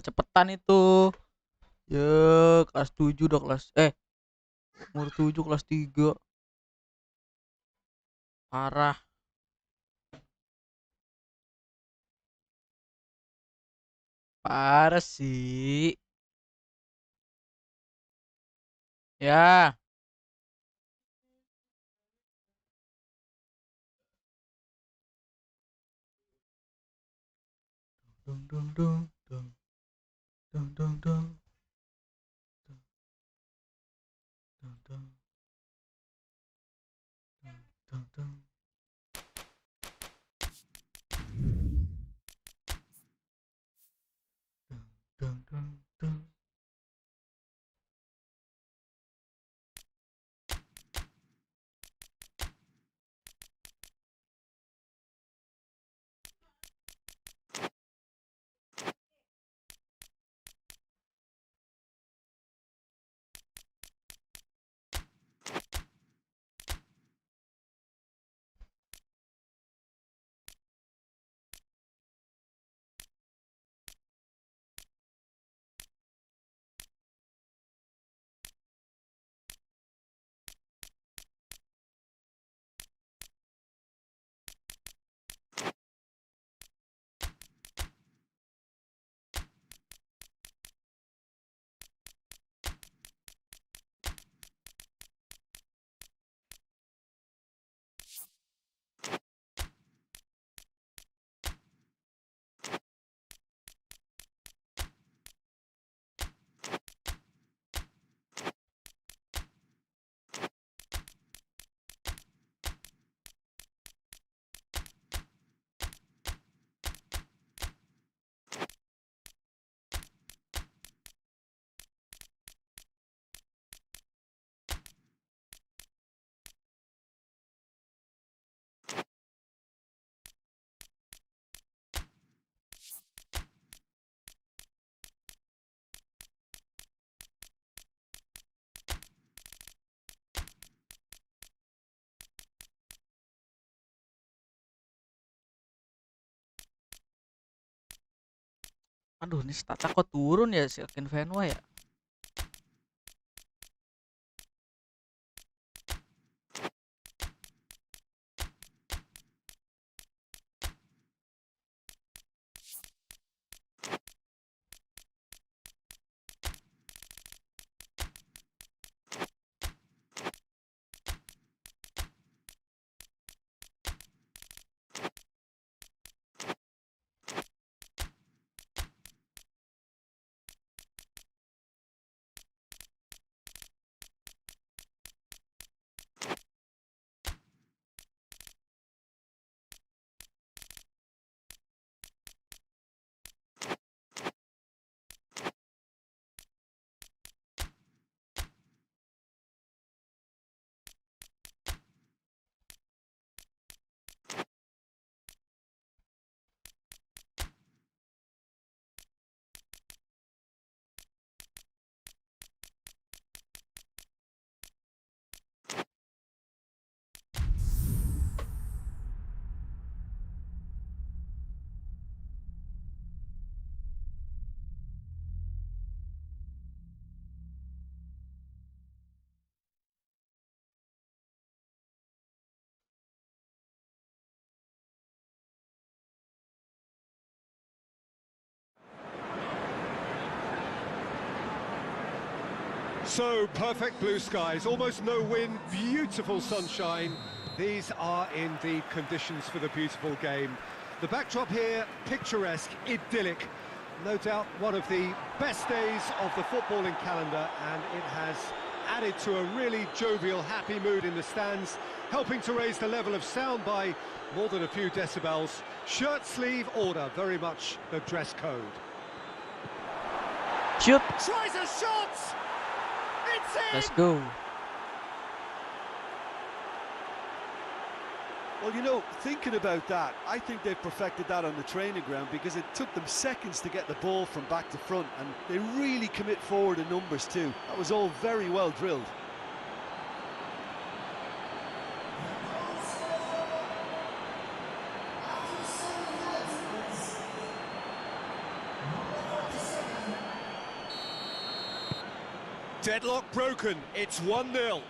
cepetan itu. Ya, kelas 7 udah umur 7 kelas 3. Parah. Parah sih. Ya. Dung dung dung dung dung dung dung dung dung dung dung. Dung dung dung. Aduh, ini stata kok turun ya si Akin Venwa ya? So, perfect blue skies, almost no wind, beautiful sunshine. These are indeed conditions for the beautiful game. The backdrop here, picturesque, idyllic. No doubt one of the best days of the footballing calendar, and it has added to a really jovial, happy mood in the stands, helping to raise the level of sound by more than a few decibels. Shirt sleeve order, very much the dress code. Shoot. Tries a shot! It's in! Let's go. Well, you know, thinking about that, I think they've perfected that on the training ground because it took them seconds to get the ball from back to front, and they really commit forward in numbers too. That was all very well drilled. Deadlock broken, it's 1-0.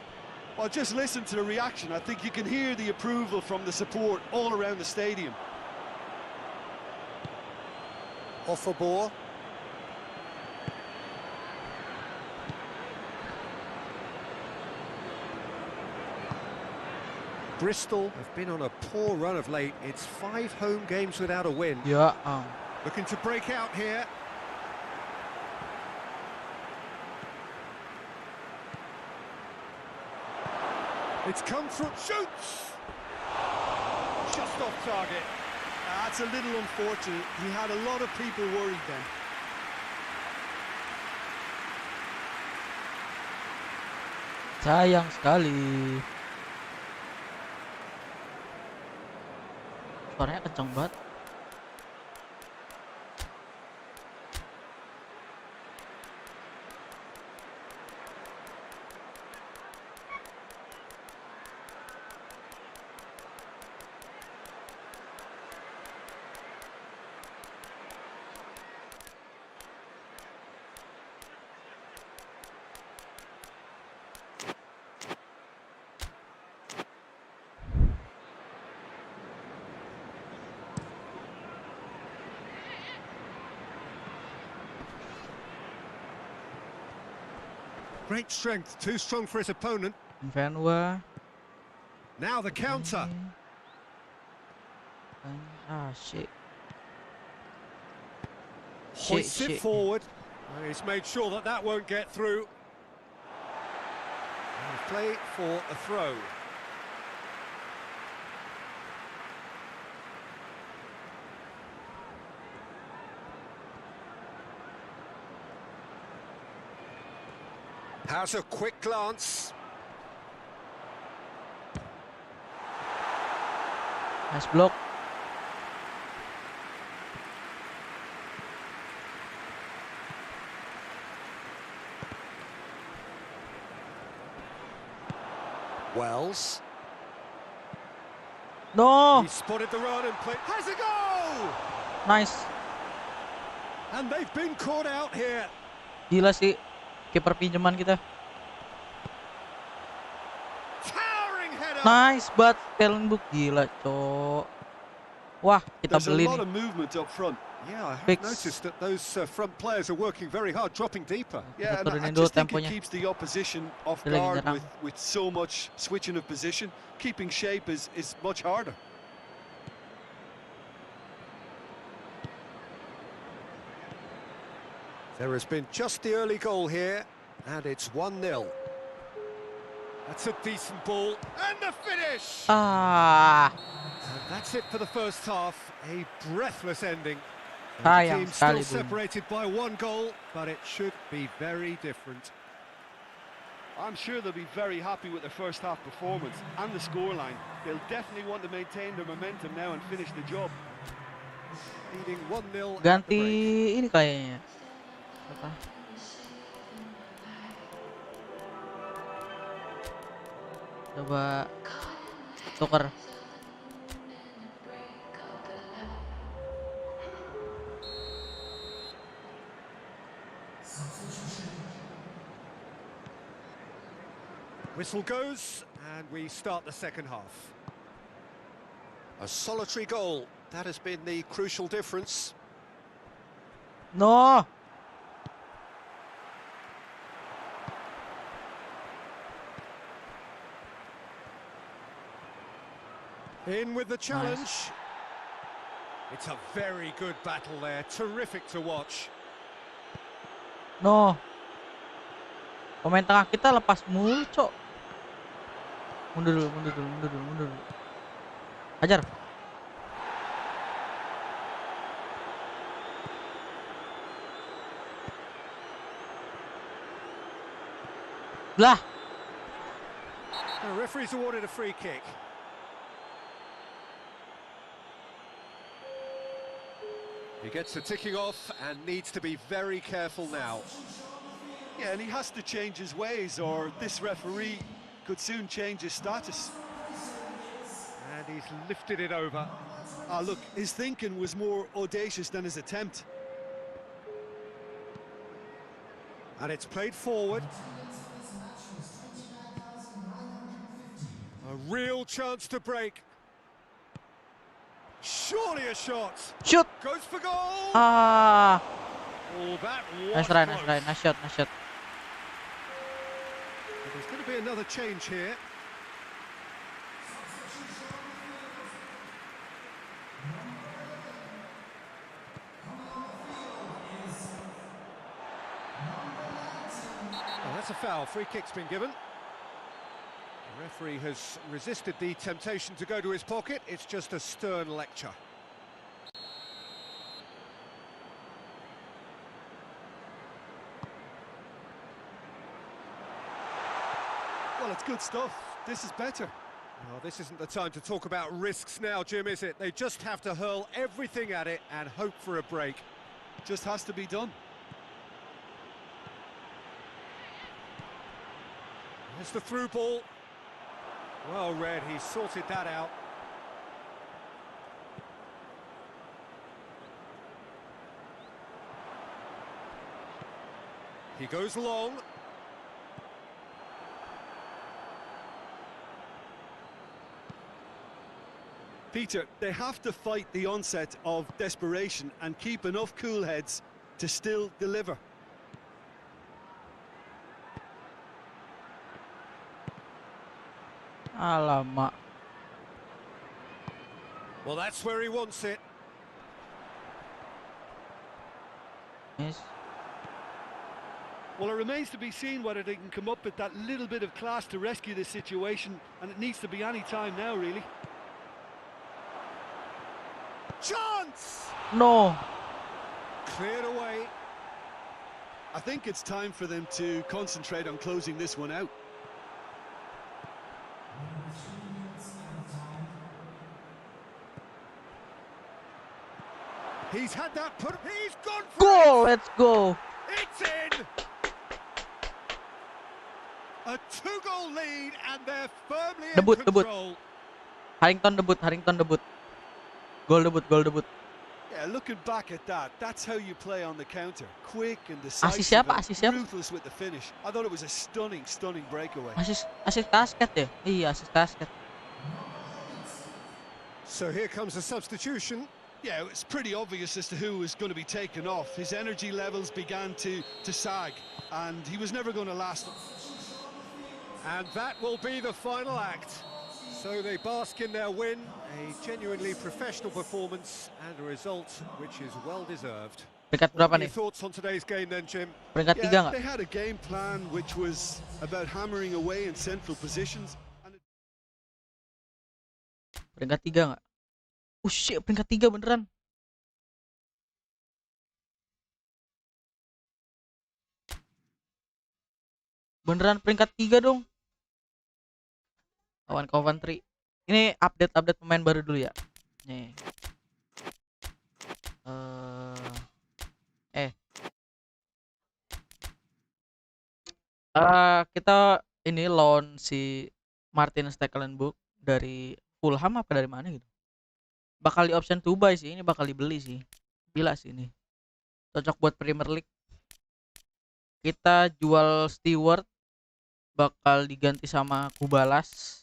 Well, just listen to the reaction. I think you can hear the approval from the support all around the stadium. Off a ball. Bristol have been on a poor run of late. It's 5 home games without a win. Ya, Looking to break out here. It's come from shoots. Just off target. That's a little unfortunate. He had a lot of people worried then. sayang sekali. Suaranya kenceng banget. Great strength, too strong for his opponent. Vanwa. Now the counter. Ah, shit. Hoists it forward. And he's made sure that that won't get through. And play for a throw. Has a quick glance. Nice block. Wells. No. He spotted the run and played. Has a goal! Nice. And they've been caught out here. Gila sih. Kiper pinjaman kita. Towering header. Nice banget Pellenbook, gila, cok. Wah, kita There's a beli lot nih. of movement up front. Yeah, I have Fix. noticed that those front players are working very hard, dropping deeper. Yeah, and I turunin dulu just think it temponya. keeps the opposition off Dia lagi guard nyerang. with so much switching of position. Keeping shape is much harder. There has been just the early goal here, and it's 1-0. That's a decent ball, and the finish! Ah, And that's it for the first half, a breathless ending. And the sayang team sekali, still Bung. separated by 1 goal, but it should be very different. I'm sure they'll be very happy with their first half performance and the scoreline. They'll definitely want to maintain their momentum now and finish the job. Leading 1-0 at the ganti break. ini kayaknya. Apa? Coba tuker. Whistle goes, and we start the second half. A solitary goal, that has been the crucial difference. No. In with the challenge. It's a very good battle there, terrific to watch. No. Pemain tengah kita lepas mulu, cok. Mundur dulu, mundur dulu, mundur dulu, mundur dulu. Hajar. Lah. The referee's awarded a free kick. He gets the ticking off and needs to be very careful now. Yeah, and he has to change his ways, or this referee could soon change his status. And he's lifted it over. Ah, look, his thinking was more audacious than his attempt. And it's played forward. A real chance to break. Surely a shot. Shoot. Goes for goal. Ah. Oh, that was Nice try, close. nice try, nice shot, nice shot. But there's going to be another change here. Oh, that's a foul. Free kick's been given. The referee has resisted the temptation to go to his pocket. It's just a stern lecture. Well, it's good stuff. This is better. Well, this isn't the time to talk about risks now, Jim, is it? They just have to hurl everything at it and hope for a break. Just has to be done. There's the through ball. Well read, he sorted that out. He goes long. Peter, they have to fight the onset of desperation and keep enough cool heads to still deliver. Alamak. Well, that's where he wants it. Yes. Well, it remains to be seen whether they can come up with that little bit of class to rescue this situation, and it needs to be any time now, really. Chance! No. Cleared away. I think it's time for them to concentrate on closing this one out. He's had that put. He's gone for Goal, it. let's go. It's in. A 2-goal lead, and they're firmly in Debut. control. Harrington debut. Gol debut. Yeah, looking back at that, that's how you play on the counter. Quick and decisive, Siapa? and Asis siapa? ruthless with the finish. I thought it was a stunning breakaway. Asis kasket ya? Iya, asis kasket. So here comes a substitution. Yeah, it's pretty obvious as to who was going to be taken off. His energy levels began to sag, and he was never going to last. And that will be the final act. So they bask in their win, a genuinely professional performance and a result which is well deserved. Peringkat What berapa are your nih? thoughts on today's game then, Jim? Peringkat 3 Yeah, nggak? they had a game plan which was about hammering away in central positions. Peringkat 3 nggak? Shit, peringkat 3 beneran. Beneran peringkat 3 dong. Lawan Coventry. Ini update pemain baru dulu ya. Nih. Kita ini loan si Martin Stekelenburg dari Fulham apa dari mana gitu. Bakal di option to buy sih, ini bakal dibeli sih. Gila sih ini. Cocok buat Premier League. Kita jual Stewart, bakal diganti sama Kubalas.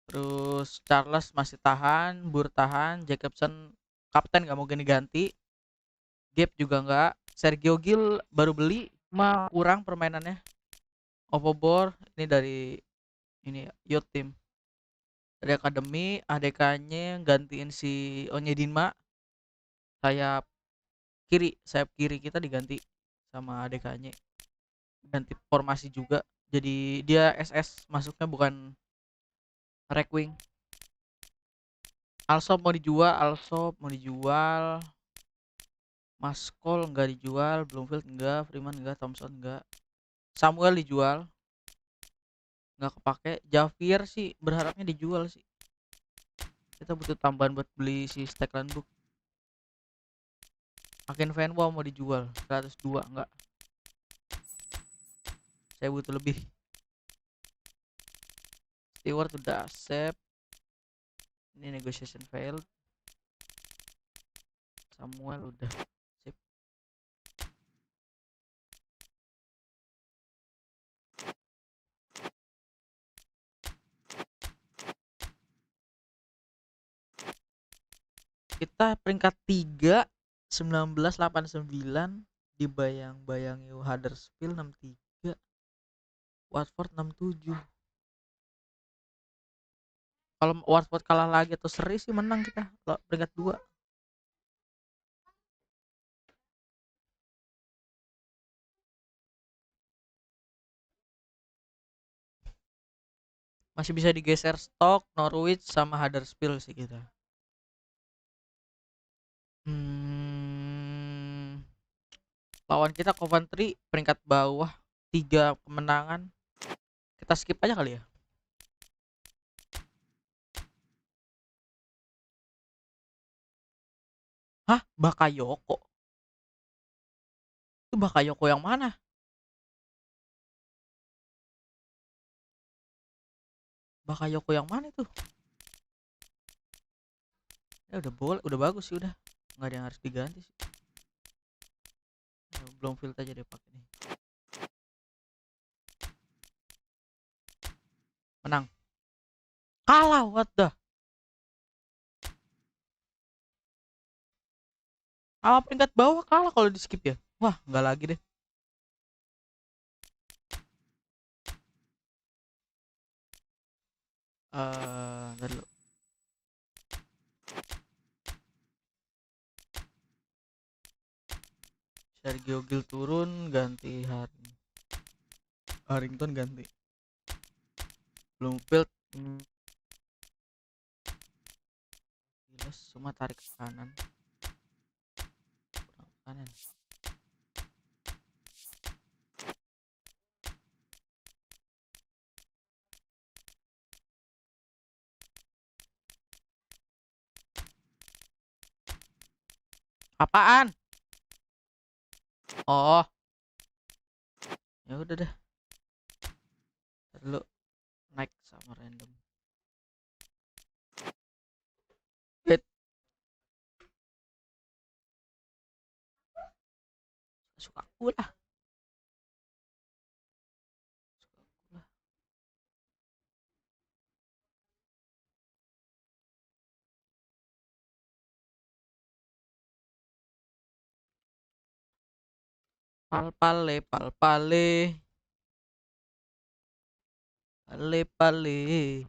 Terus Charles masih tahan, Bur tahan, Jacobson kapten nggak mau ganti. Gap juga nggak. Sergio Gil baru beli, cuma kurang permainannya. Overboard ini dari ini youth team. Dari akademi, ADK-nya gantiin si Onyedinma. Sayap kiri kita diganti sama ADK-nya. Ganti formasi juga. Jadi dia SS masuknya bukan Rek wing. Alsop mau dijual. Maskol enggak dijual, Bloomfield enggak, Freeman enggak, Thompson enggak. Samuel dijual. Enggak kepake. Javier sih berharapnya dijual sih. Kita butuh tambahan buat beli si Stekelenburg. Akin Venwa mau dijual 102 enggak. Saya butuh lebih. Stewart udah save. Ini negotiation failed. Samuel udah sip. Kita peringkat 3 1989, dibayang-bayangi Huddersfield 63, Watford 67. Kalau Watford kalah lagi atau seri sih menang kita peringkat 2. Masih bisa digeser Stoke, Norwich sama Huddersfield sih kita. Lawan kita Coventry peringkat bawah, 3 kemenangan. Kita skip aja kali ya. Hah? Bakayoko? Itu Bakayoko yang mana? Bakayoko yang mana itu? Ya udah bagus sih udah. Nggak ada yang harus diganti sih. Ya, belum field aja deh pakai nih. Menang. Kalah, what the? Peringkat bawah kalah kalau di skip ya. Wah, nggak lagi deh. Ntar dulu. Sergio Gil turun, ganti Harrington ganti. Bloomfield. Jelas, cuma tarik ke kanan. Kanan. Apaan? Oh. Ya udah deh. Dulu naik sama random. Hit. Suka aku lah. Pal-pale, pal-pale. Pale-pale.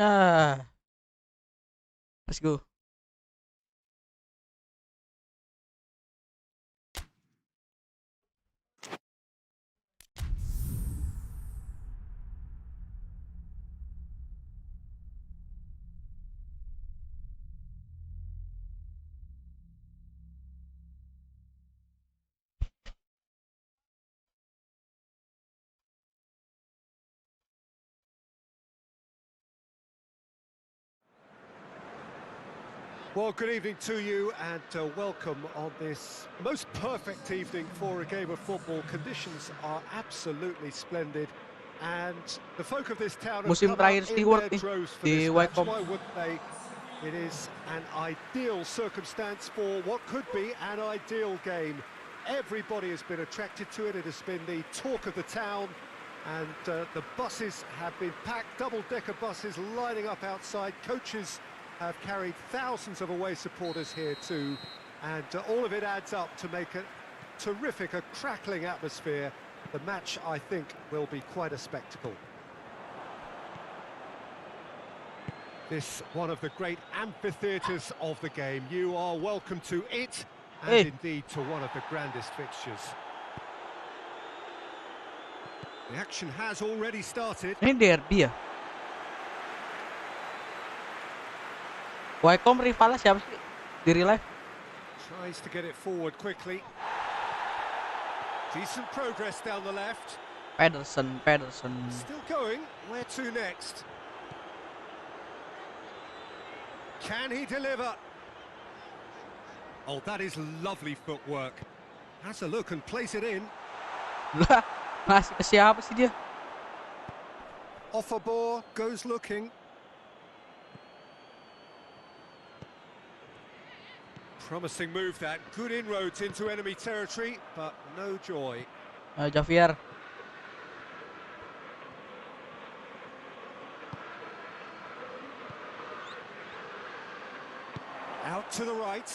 Ah, let's go. Well, good evening to you and welcome on this most perfect evening for a game of football. Conditions are absolutely splendid and the folk of this town have Musim come out terakhir in Stewart their nih droves for di this match. Wycombe. Why wouldn't they? It is an ideal circumstance for what could be an ideal game. Everybody has been attracted to it. It has been the talk of the town and the buses have been packed, double-decker buses lining up outside. Coaches have carried thousands of away supporters here too, and all of it adds up to make a terrific, a crackling atmosphere. The match, I think, will be quite a spectacle. This one of the great amphitheatres of the game. You are welcome to it, and indeed to one of the grandest fixtures. The action has already started. Ini derby ya? Wycombe rivalnya siapa sih di real life? Tries to get it forward quickly. Decent progress down the left. Pedersen. Still going. Where to next? Can he deliver? Oh, that is lovely footwork. Has a look and plays it in. Lah, ngasih ke siapa sih dia? Off a ball, goes looking. Promising move that. Good inroads into enemy territory, but no joy. Javier. Out to the right.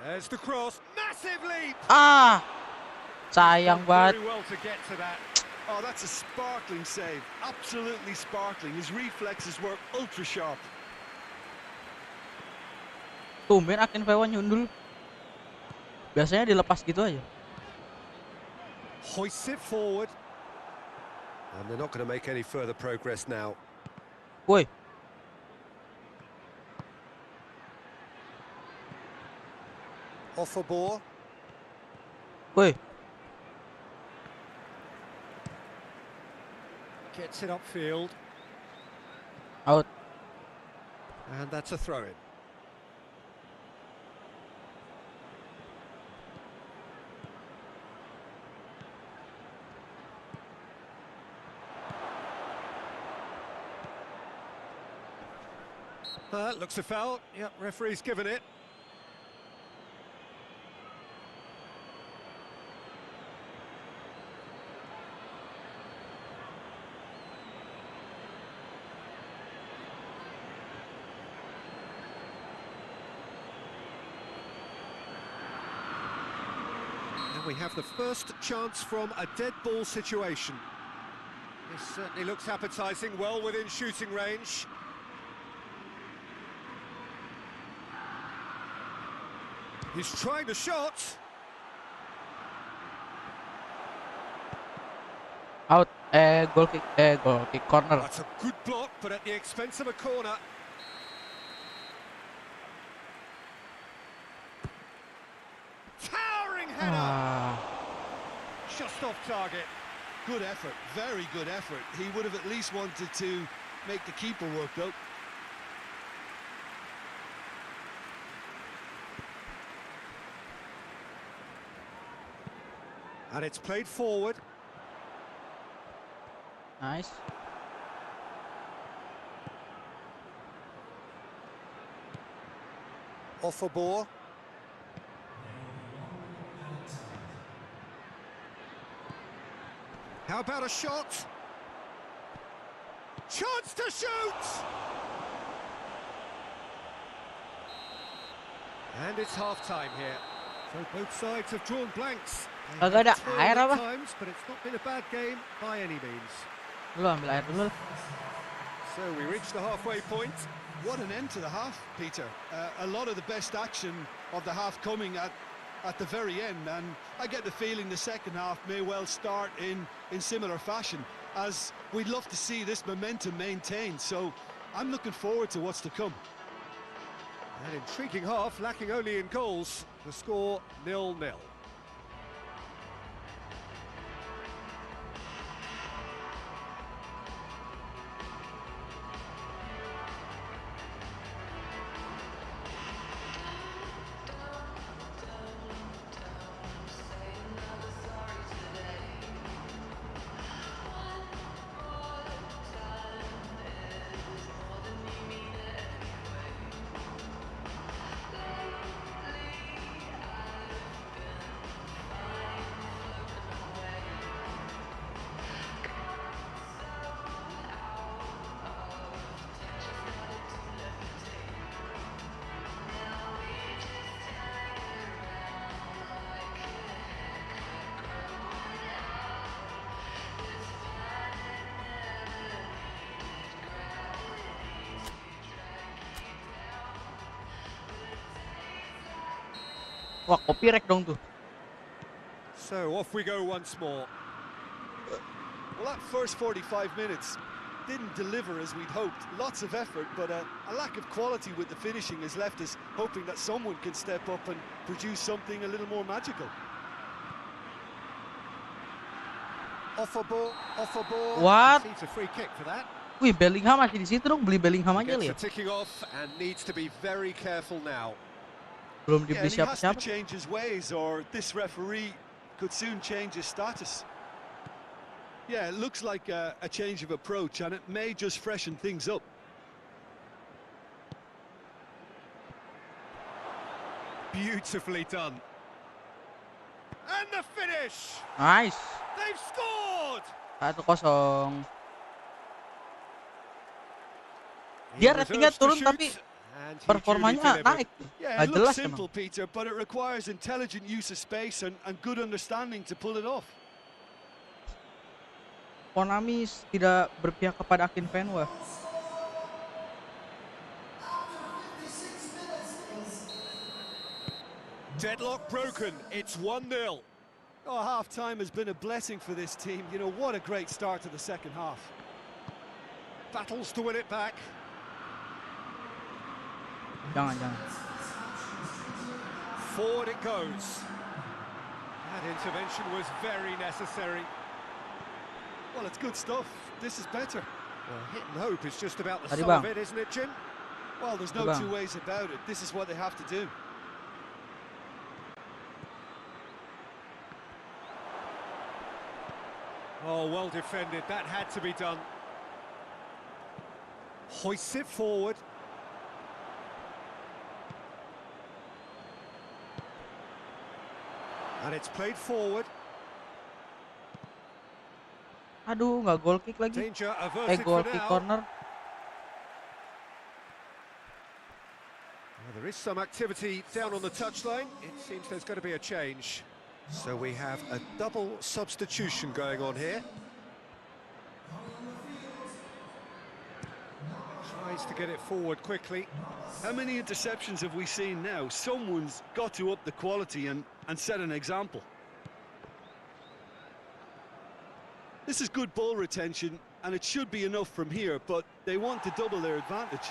There's the cross. Massive leap! Ah! Sayang banget. Very well to get to that. Oh, that's a sparkling save. Absolutely sparkling. His reflexes were ultra sharp. Tumben Akin Vewa nyundul. Biasanya dilepas gitu aja. Hoists it forward. And they're not going to make any further progress now. Woi. Off a ball. Woi. Gets it upfield. Out. And that's a throw-in. Looks a foul. Yep, referee's given it. And we have the first chance from a dead ball situation. This certainly looks appetising, well within shooting range. He's trying the shot. Out. Goal kick corner. That's a good block, but at the expense of a corner. Towering header. Just off target. Good effort, very good effort. He would have at least wanted to make the keeper work though. And it's played forward. Nice. Off a ball. How about a shot? Chance to shoot! And it's half-time here. So both sides have drawn blanks. Kagak ada air apa? Times, but it's not been a bad game by any means. Lu ambil air dulu. So we reach the halfway point. What an end to the half, Peter. A lot of the best action of the half coming at the very end, and I get the feeling the second half may well start in similar fashion, as we'd love to see this momentum maintained. So I'm looking forward to what's to come. An intriguing half, lacking only in goals. The score 0-0. Wah, copyright dong tuh. So off we go once more. Well, that first 45 minutes didn't deliver as we'd hoped. Lots of effort, but a lack of quality with the finishing has left us hoping that someone can step up and produce something a little more magical. Off a ball, off a ball. What? Receives a free kick for that. Wih, Bellingham masih di situ dong, beli Bellingham aja Gets li the ya. ticking off and needs to be very careful now. Belum Yeah, dibeli and he has to siapa-siapa. change his ways, or this referee could soon change his status. Yeah, it looks like a change of approach, and it may just freshen things up. Beautifully done. And the finish! Nice. They've scored! 1-0. Dia ratingnya reserves to turun shoot, tapi and he performanya duly delivered. naik. Yeah, Nggak it jelas looks simple, emang. Peter, but it requires intelligent use of space and good understanding to pull it off. Konami tidak berpihak kepada Akin Fenwa. Deadlock broken, it's 1-0. Oh, half-time has been a blessing for this team. You know, what a great start to the second half. Battles to win it back. Jangan. Forward it goes. That intervention was very necessary. Well, it's good stuff. This is better. Well, hit and hope is just about the Tadi, sum of Bang. it, isn't it, Jim? Well, there's no Bang. two ways about it. This is what they have to do. Oh, well defended. That had to be done. Hoists it forward. And it's played forward. Aduh, nggak goal kick lagi. Danger averted Goal for kick now. corner. Well, there is some activity down on the touchline. It seems there's going to be a change. So we have a double substitution going on here. Tries to get it forward quickly. How many interceptions have we seen now? Someone's got to up the quality and set an example. This is good ball retention, and it should be enough from here, but they want to double their advantage.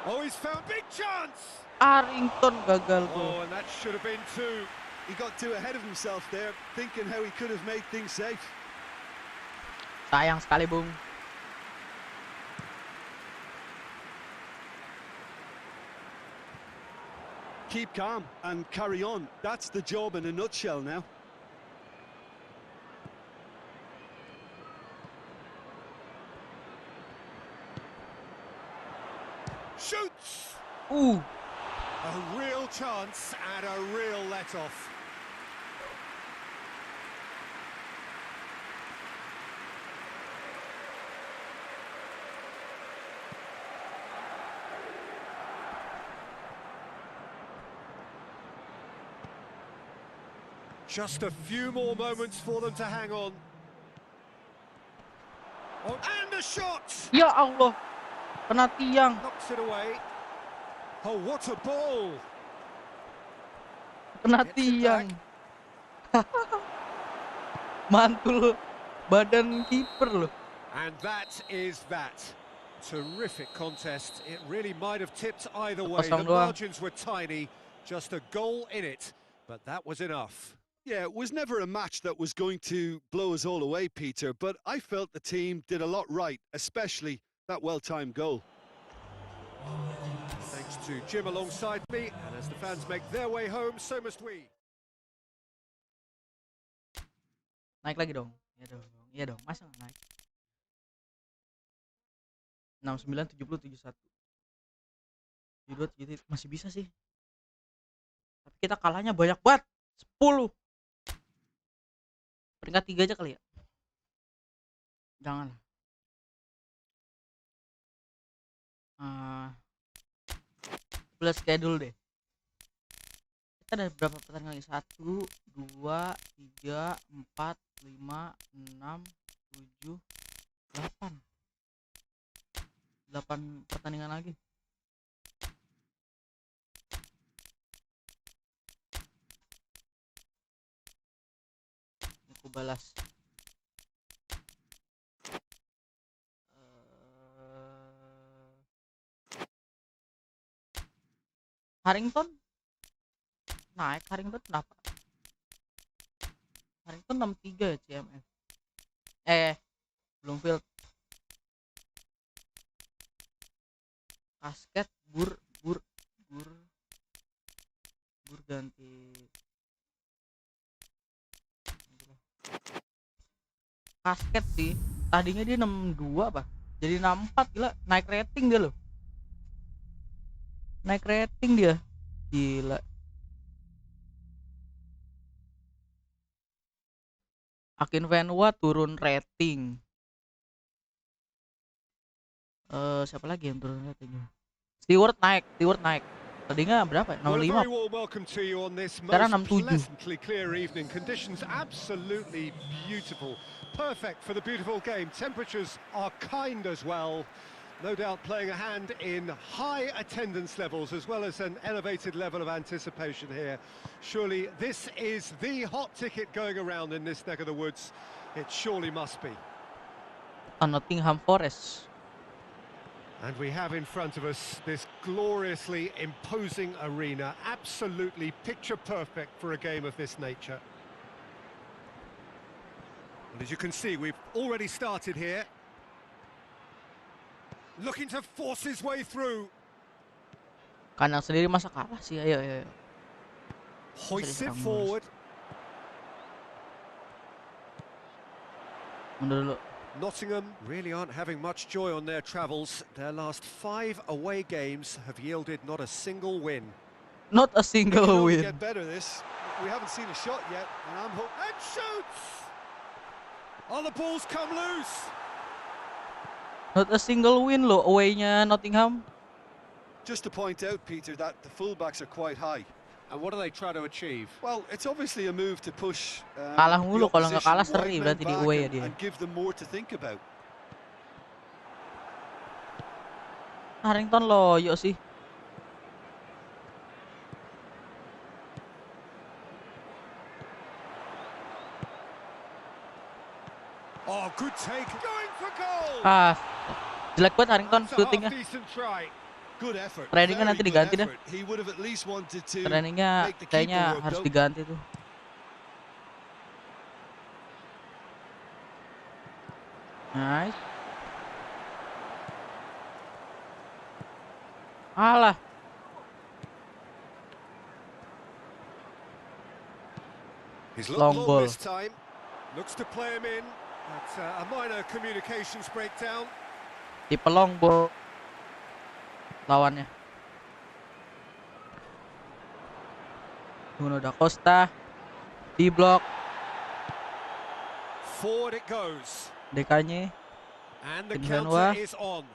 Oh, he's found big chance! Arrington gagal tuh. Oh, and that should have been two. He got too ahead of himself there, thinking how he could have made things safe. Sayang sekali, Bung. Keep calm and carry on. That's the job in a nutshell now. Shoots! Uh, A real chance and a real let-off. Just a few more moments for them to hang on. Oh, and a shot! Ya Allah, kena tiang. Knocks it away. Oh, what a ball! Kena Gets it tiang. back. Mantul badan kiper loh. And that is that. Terrific contest. It really might have tipped either way. The 0-2. margins were tiny. Just a goal in it, but that was enough. Yeah, it was never a match that was going to blow us all away, Peter, but I felt the team did a lot right, especially that well-timed goal. Thanks to Jim alongside me, and as the fans make their way home, so must we. Naik lagi dong. Iya dong. Masa nggak naik? 69 70 71. 72 70 masih bisa sih. Tapi kita kalahnya banyak banget. 10. Peringkat 3 aja kali ya. Jangan. Plus schedule deh. Kita ada berapa pertandingan lagi? 1 2 3 4 5 6 7 8 pertandingan lagi. Aku balas. Harrington naik. Harrington kenapa? Harrington 63 ya CMF. Belum field. Kasket bur ganti. Kasket sih. Tadinya dia 62 apa? Jadi 64, gila. Naik rating dia loh. Naik rating dia. Gila. Akin Venua turun rating. Siapa lagi yang turun ratingnya? Stewart naik. Tadinya berapa? 65. Sekarang 67. Clear evening conditions absolutely beautiful. Perfect for the beautiful game. Temperatures are kind as well. No doubt playing a hand in high attendance levels as well as an elevated level of anticipation here. Surely this is the hot ticket going around in this neck of the woods. It surely must be. Nottingham Forest. And we have in front of us this gloriously imposing arena, absolutely picture perfect for a game of this nature. And as you can see, we've already started here. Looking to force his way through. Kandang sendiri masa kalah sih, ayo. Hoists it forward. Mundur dulu. Nottingham really aren't having much joy on their travels. Their last 5 away games have yielded not a single win. Not a single win. Get better this. We haven't seen a shot yet, and I'm hoping. And shoots! Oh, the ball's come loose. Not a single win loh away-nya Nottingham. Just to point out, Peter, that the fullbacks are quite high. And what do they try to achieve? Well, it's obviously a move to push. Kalah mulu, kalau nggak kalah seri berarti di away ya dia. And give them more to think about. Harrington loyo sih. Oh, good take. Going for goal. Jelek banget Harrington shootingnya. Good effort. Trainingnya nanti diganti dah. He would have at least wanted to. Trainingnya kayaknya harus diganti tuh. Nice. Alah. He's Long ball. this time. Looks to play him in. That's a minor communications breakdown. Tipe long ball lawannya. Nuno da Costa di blok. Forward it goes. DK-nya. And the counter is on.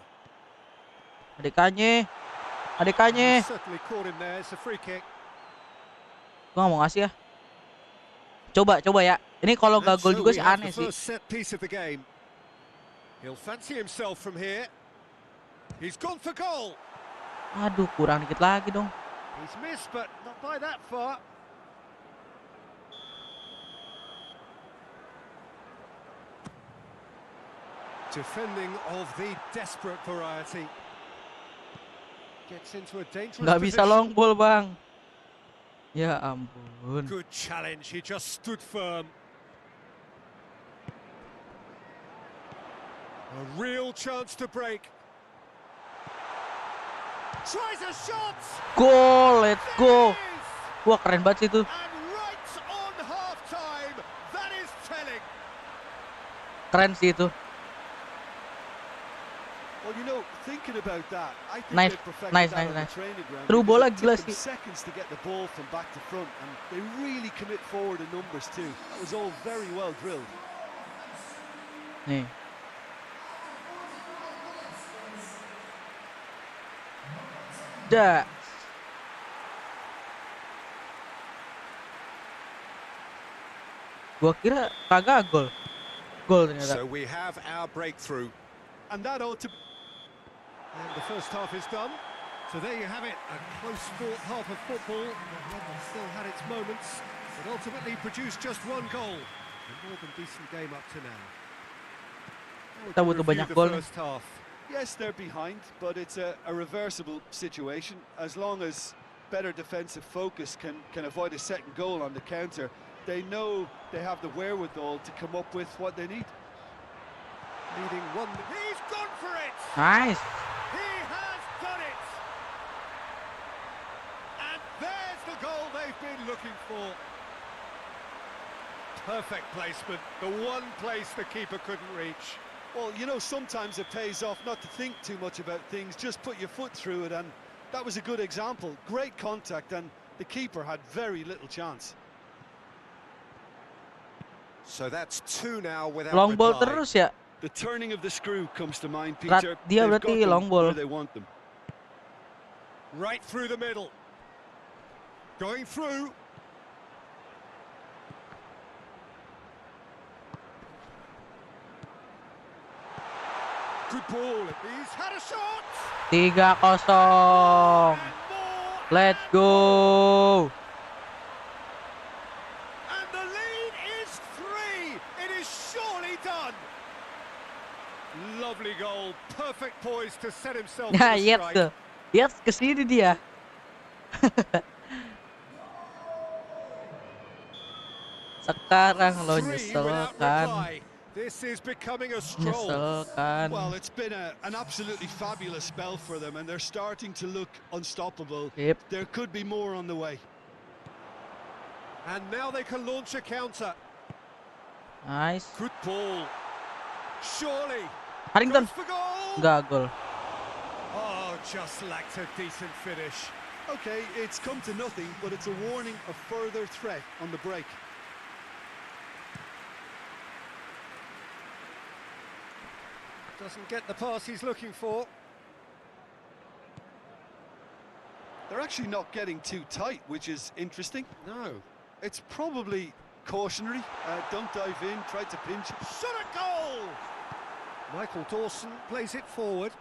DK-nya. Certainly caught him there. It's a free kick. Gua nggak mau ngasih ya. Coba ya. Ini kalau And nggak gol so juga we sih have aneh the sih. first set piece of the game. He'll fancy himself from here. He's gone for goal. Aduh, kurang dikit lagi dong. He's missed, but not by that far. Defending of the desperate variety. Gets into a dangerous Nggak bisa position. long ball, Bang. Ya ampun. Good challenge, he just stood firm. A real chance to break. Tries a shot. Gol, let's go. There it is. Wah, keren banget sih itu. And right on half-time, that is telling. Keren sih itu. Well, you know, thinking about that, I think Nice, they perfected nice, that nice, on the nice. training ground. Through because bola it gila took them sih. seconds to get the ball from back to front, and they really commit forward in numbers too. That was all very well drilled. Nih. Dah. Gua kira kagak gol. Gol ternyata. So we have our breakthrough. And that ought to be... And the first half is done. So there you have it, a close-fought half of football. That still had its moments, but ultimately produced just one goal. A more than decent game up to now. Kita butuh banyak The gol. first half. Yes, they're behind, but it's a reversible situation. As long as better defensive focus can avoid a second goal on the counter, they know they have the wherewithal to come up with what they need. Leading one. He's gone for it! Nice. He has done it! And there's the goal they've been looking for. Perfect placement, the one place the keeper couldn't reach. Well, you know, sometimes it pays off not to think too much about things, just put your foot through it, and that was a good example. Great contact, and the keeper had very little chance. So that's two now without Long ball reply. terus ya. The turning of the screw comes to mind, Peter. Dia They've berarti got them long ball. where they want them. Right through the middle. Going through. Good ball. He's had a shot. 3-0. And more. Let's go. And the lead is 3. It is surely done. Lovely goal. Perfect poise to set himself Ya, to the yes strike. tuh. Yes, kesini dia. Sekarang lo 3 nyesel without kan? reply. This is becoming a stroll. Nyesel kan? Well, it's been an absolutely fabulous spell for them, and they're starting to look unstoppable. Yep. There could be more on the way. And now they can launch a counter. Nice. Good ball. Surely. Harrington. Goes for goal. Enggak gol. Oh, just lacked a decent finish. Okay, it's come to nothing, but it's a warning of further threat on the break. Doesn't get the pass he's looking for. They're actually not getting too tight, which is interesting. No. It's probably cautionary. Don't dive in, try to pinch. Shot at goal! Michael Dawson plays it forward.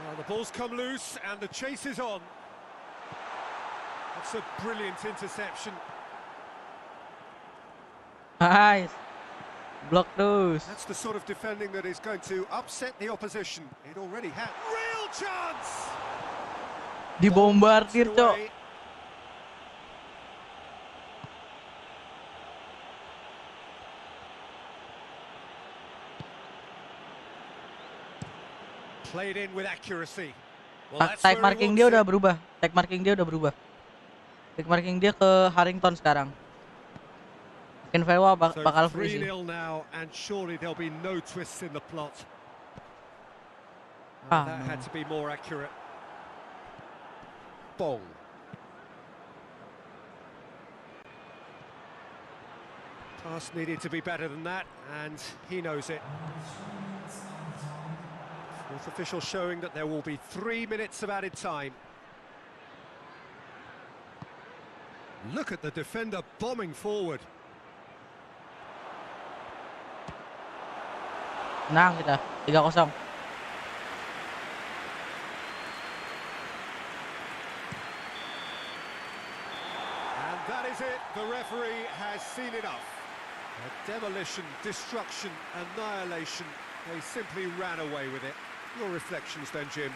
Well, the ball's come loose and the chase is on. That's a brilliant interception. Nice. Blok terus. That's the sort of defending that is going to upset the opposition. It already had real chance. Dibombardir, Away. Cok. Played in with accuracy. Well, that's Tag where he marking wants dia it. udah berubah. Tag marking dia udah berubah. Tag marking dia ke Harrington sekarang. Mungkin Vega So bakal free sih. 3-0 now, and surely there'll be no twists in the plot. Ah, That no. had to be more accurate. Bong. Pass needed to be better than that, and he knows it. Fourth official showing that there will be 3 minutes of added time. Look at the defender bombing forward. Menang kita 3-0. And that is it. The referee has seen enough. Demolition, destruction, annihilation. They simply ran away with it. Your reflections then, Jim?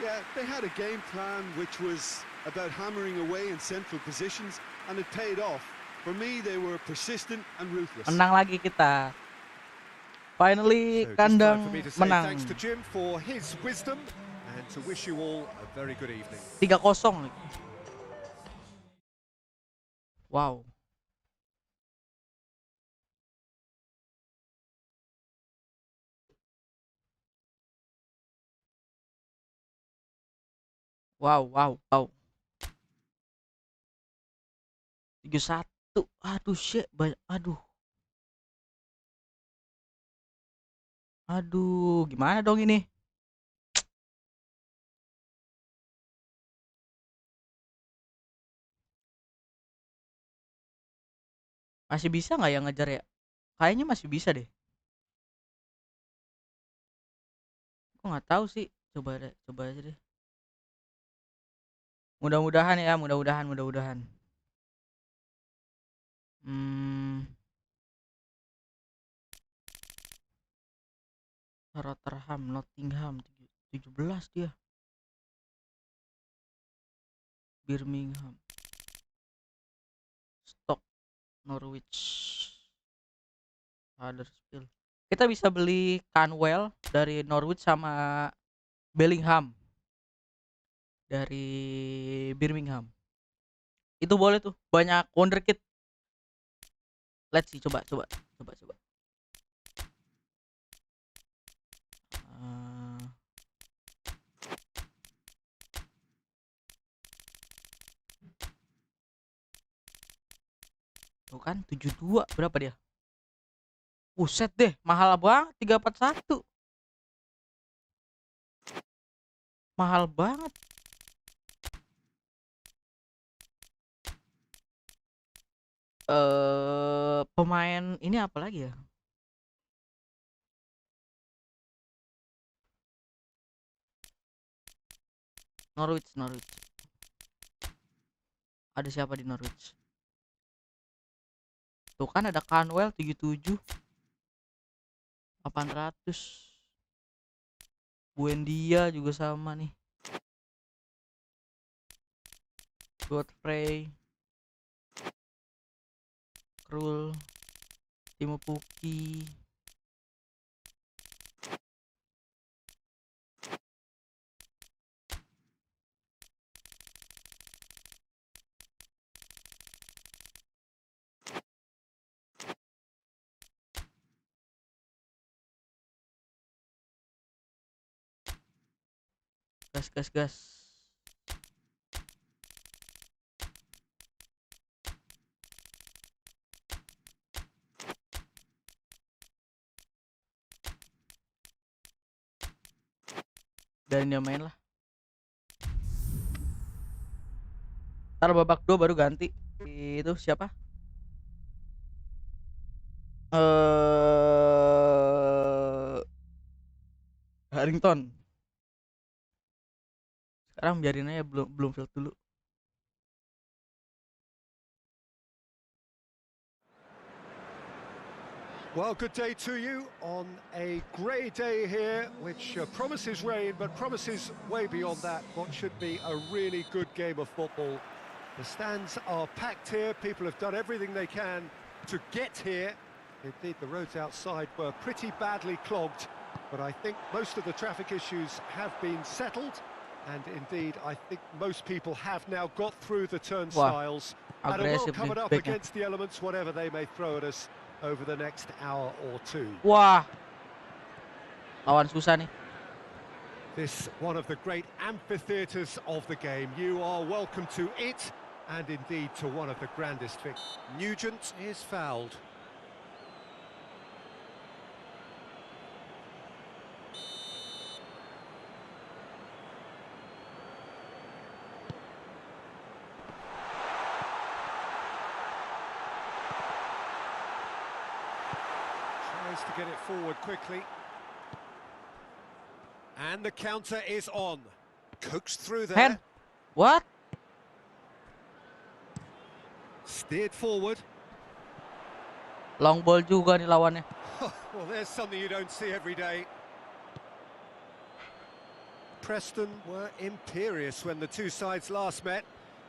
Yeah, they had a game plan which was about hammering away in central positions, and it paid off. For me, they were persistent and ruthless. Menang lagi kita. Finally, So just kandang time for me to say menang. thanks to Jim for his wisdom and to wish you all a very good evening. 3-0. Wow. Wow. 3-1. Aduh shit, aduh. Aduh, gimana dong ini? Masih bisa nggak yang ngejar ya? Kayaknya masih bisa deh. Aku nggak tahu sih. Coba aja deh. Mudah-mudahan ya, mudah-mudahan. Rotherham, Nottingham, 17 dia. Birmingham, Stock, Norwich, Huddersfield. Kita bisa beli Canwell dari Norwich sama Bellingham dari Birmingham. Itu boleh tuh, banyak wonderkid. Let's see, coba. Tuh kan 72 berapa dia? Buset deh, mahal banget 341. Mahal banget. Pemain ini apa lagi ya? Norwich. Ada siapa di Norwich? Tuh kan ada Canwell 77 800. Buendia juga sama nih. Godfrey, Krul, Timo Pukki. Gas. Dan dia main lah. Ntar babak 2 baru ganti. Itu siapa? Harrington. Sekarang biarin aja, belum field dulu. Well, good day to you on a grey day here, which promises rain, but promises way beyond that what should be a really good game of football. The stands are packed here, people have done everything they can to get here. Indeed, the roads outside were pretty badly clogged, but I think most of the traffic issues have been settled, and indeed, I think most people have now got through the turnstiles and are well covered up against the elements, whatever they may throw at us over the next hour or two. Wah, lawan susah nih. This one of the great amphitheatres of the game. You are welcome to it, and indeed to one of the grandest things. Nugent is fouled. Wants to get it forward quickly. And the counter is on. Coaxed through there. Hand. What? Steered forward. Long ball juga nih lawannya. Well, there's something you don't see every day. Preston were imperious when the two sides last met,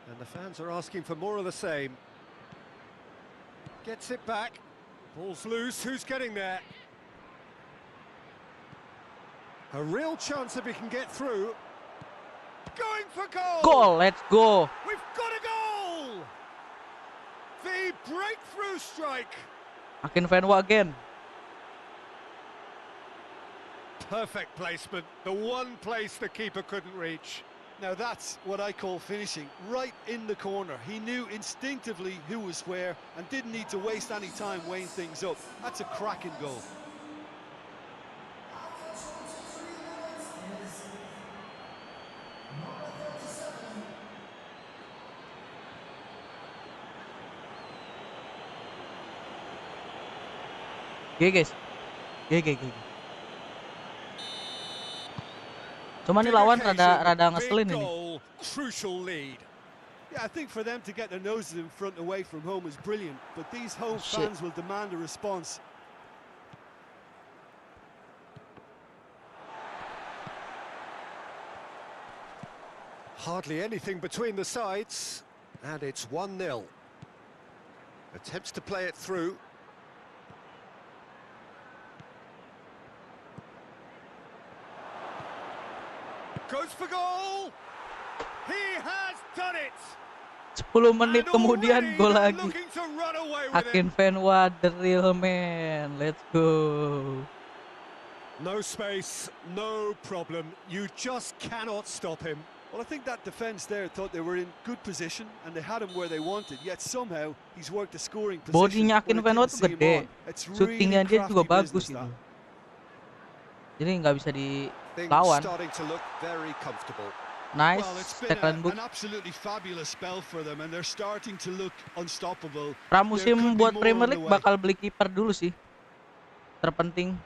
and the fans are asking for more of the same. Gets it back. Ball's loose. Who's getting there? A real chance if he can get through. Going for goal! Goal, let's go! We've got a goal! The breakthrough strike! Akinfenwa again. Perfect placement, the one place the keeper couldn't reach. Now that's what I call finishing, right in the corner. He knew instinctively who was where and didn't need to waste any time weighing things up. That's a cracking goal. Oke guys. Oke. Cuma nih lawan rada ngeselin ini. Crucial lead. Yeah, I think for them to get their noses in front away from home is brilliant, but these home fans will demand a response. Hardly anything between the sides, and it's 1-0. Attempts to play it through. Goes for goal! He has done it! 10 menit kemudian gol lagi. Akinfenwa the real man. Let's go. No space, no problem. You just cannot stop him. Well, I think that defence there thought they were in good position and they had him where they wanted, yet somehow he's worked the scoring position. Bodinya Akinfenwa tuh gede. Shootingnya dia juga bagus gitu. Jadi nggak bisa dilawan. Nice, tackle book. Pramusim buat Premier League bakal beli kiper dulu sih. Terpenting.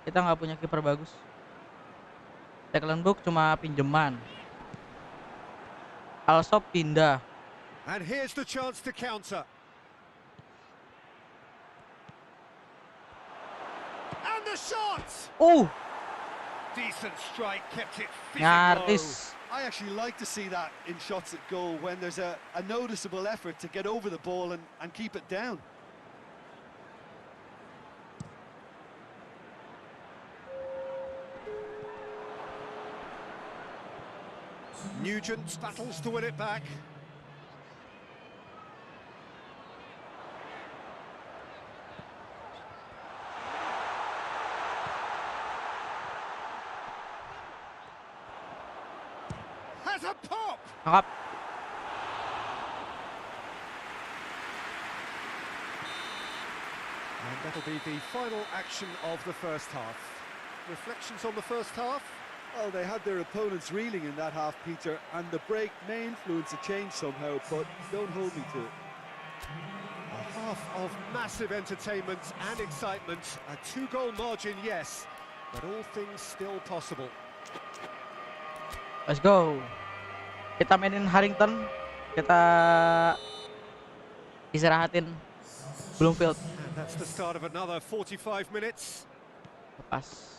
Kita nggak punya kiper bagus. Tackle book cuma pinjeman. ASRock pindah. And here's the chance to counter. And the shot. Decent strike, kept it nyaris. I actually like to see that in shots at goal when there's a noticeable effort to get over the ball and keep it down. Nugent battles to win it back. Has a pop. Angkap. And that'll be the final action of the first half. Reflections on the first half? Well, they had their opponents reeling in that half, Peter, and the break may influence a change somehow, but don't hold me to it. A half of massive entertainment and excitement. A 2-goal margin, yes, but all things still possible. Let's go. Kita mainin Harrington. Kita istirahatin Bloomfield. And that's the start of another 45 minutes. Lepas.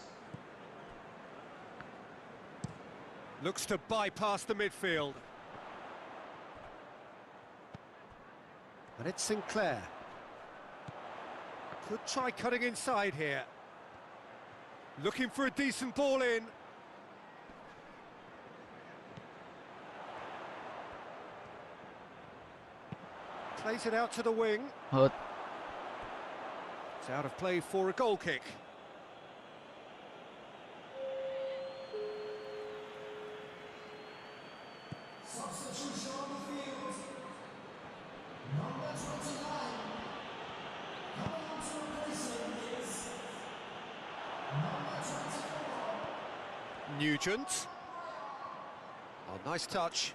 Looks to bypass the midfield. And it's Sinclair. Could try cutting inside here. Looking for a decent ball in. Plays it out to the wing. Hot. It's out of play for a goal kick. Nugent. Oh, nice touch.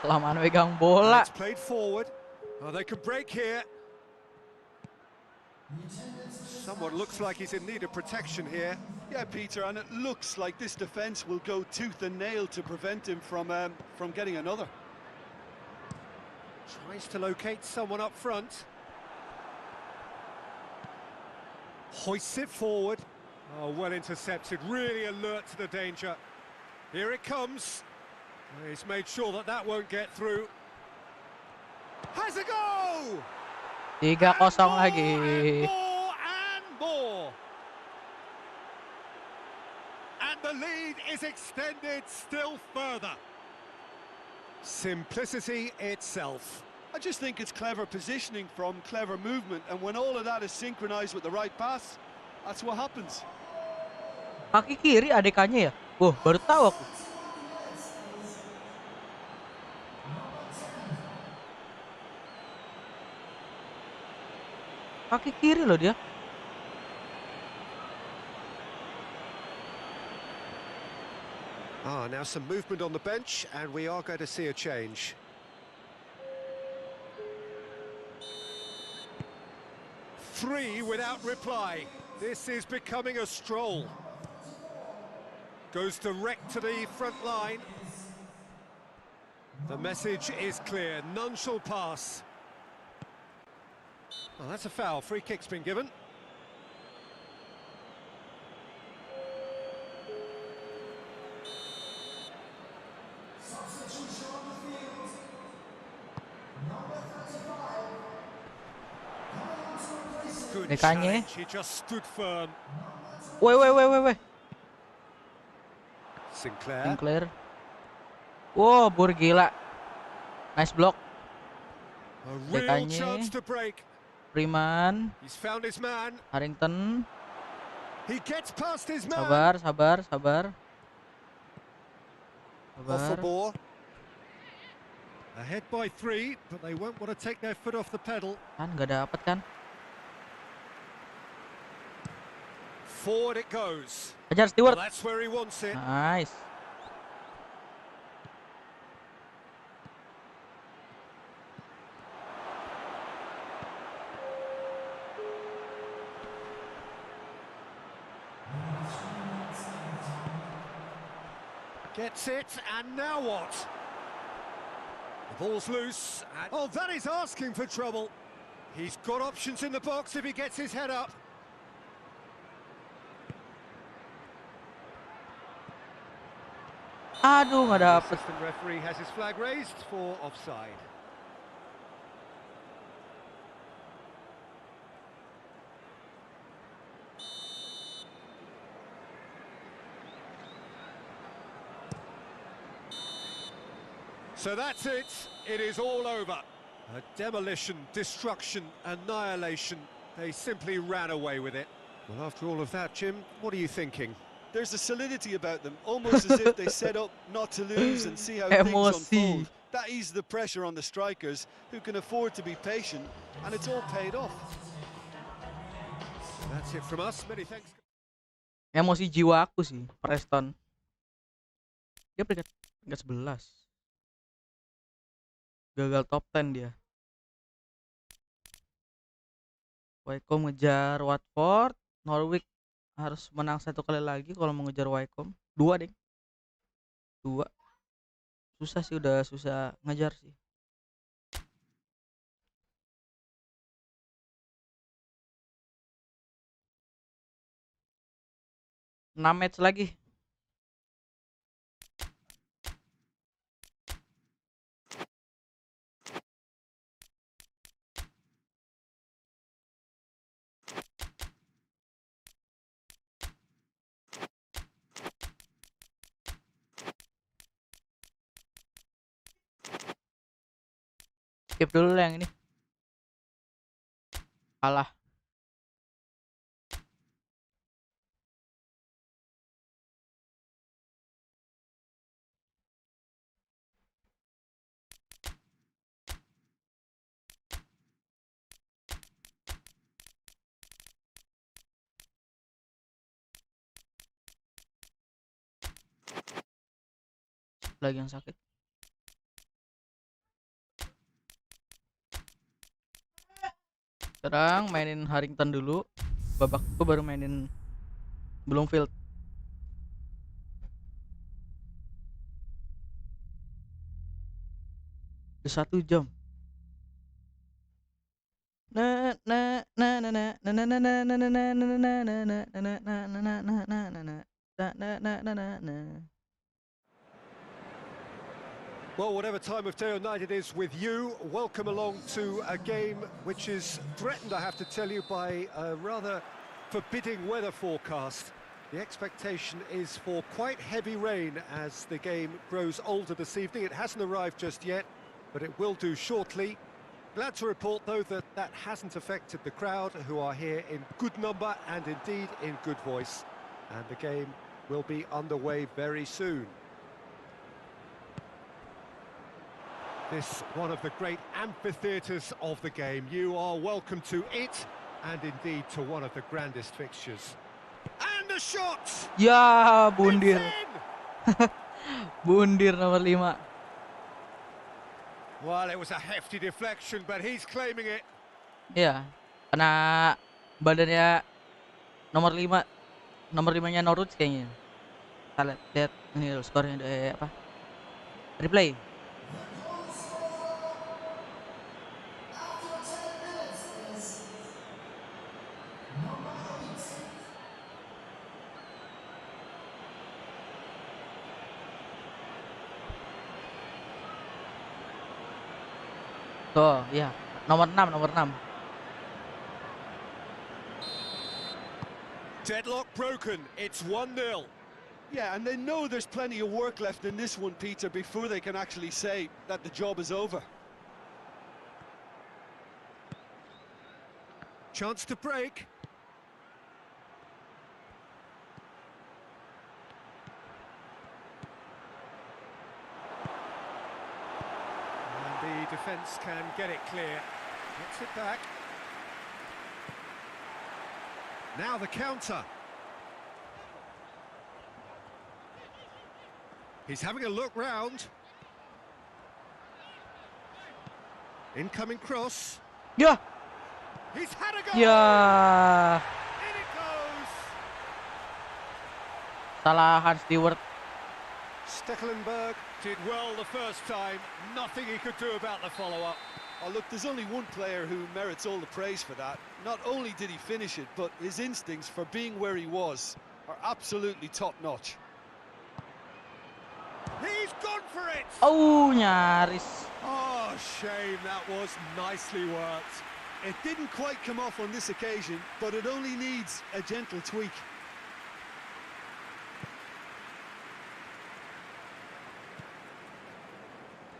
Kelamaan megang And bola. it's played forward. Oh, they can break here. Someone looks like he's in need of protection here. Yeah, Peter, and it looks like this defence will go tooth and nail to prevent him from getting another. Tries to locate someone up front. Hoists it forward. Oh, well intercepted, really alert to the danger. Here it comes. He's made sure that that won't get through. Has a go! 3-0 lagi. And more. And the lead is extended still further. Simplicity itself. I just think it's clever positioning from clever movement, and when all of that is synchronized with the right pass, that's what happens. Kaki kiri adekannya ya? Baru tahu aku. Kaki kiri loh dia. Now some movement on the bench, and we are going to see a change. Three without reply. This is becoming a stroll. Goes direct to the front line. The message is clear, none shall pass. Oh, that's a foul, free kick's been given. Good challenge, he just stood firm. Weh. Sinclair. Bur gila. Nice block. A real chance to break. Freeman. He's found his man. Harrington. He gets past his man. Sabar. Off the ball. Ahead by 3, but they won't want to take their foot off the pedal. Kan nggak dapet kan? Forward it goes. Kejar Stewart. Well, that's where he wants it. Nice. Gets it, and now what? The ball's loose. Oh, that is asking for trouble. He's got options in the box if he gets his head up. Aduh, nggak The dapet. assistant referee has his flag raised for offside. So that's it. It is all over. A demolition, destruction, annihilation. They simply ran away with it. Well, after all of that, Jim, what are you thinking? There's a solidity about them, almost as if they set up not to lose and see how things unfold. That eases the pressure on the strikers, who can afford to be patient, and it's all paid off. That's it from us. Many thanks. Emosi jiwa aku sih, Preston. Dia peringkat 11. Gagal top 10 dia. Wycombe ngejar Watford, Norwich harus menang 1 kali lagi kalau mau ngejar Wycombe. 2 deh. 2. Susah sih, udah susah ngejar sih. Enam match lagi. Skip dulu yang ini. Kalah. Lagi yang sakit. Sekarang mainin Harrington dulu. Babak itu baru mainin Bloomfield. Udah 1 jam. Well, whatever time of day or night it is with you, welcome along to a game which is threatened, I have to tell you, by a rather forbidding weather forecast. The expectation is for quite heavy rain as the game grows older this evening. It hasn't arrived just yet, but it will do shortly. Glad to report, though, that that hasn't affected the crowd, who are here in good number and indeed in good voice. And the game will be underway very soon. This one of the great amphitheatres of the game. You are welcome to it, and indeed to one of the grandest fixtures. And the shot! Ya, bundir. It's in! Bundir nomor 5. Well, it was a hefty deflection, but he's claiming it. Iya, kena badannya nomor 5. Nomor 5-nya Norwich kayaknya. Kita lihat ini skornya apa? Replay. Tuh, ya. Nomor 6. Deadlock broken. It's 1-0. Yeah, and they know there's plenty of work left in this one, Peter, before they can actually say that the job is over. Chance to break. And the defence can get it clear. Gets it back. Now the counter. He's having a look round. Incoming cross. Ya. He's had a go. Ya. In it goes. Salahan Stewart. Stekelenburg did well the first time. Nothing he could do about the follow-up. Oh, look, there's only one player who merits all the praise for that. Not only did he finish it, but his instincts for being where he was are absolutely top-notch. He's gone for it! Oh, nyaris. Oh, shame, that was nicely worked. It didn't quite come off on this occasion, but it only needs a gentle tweak.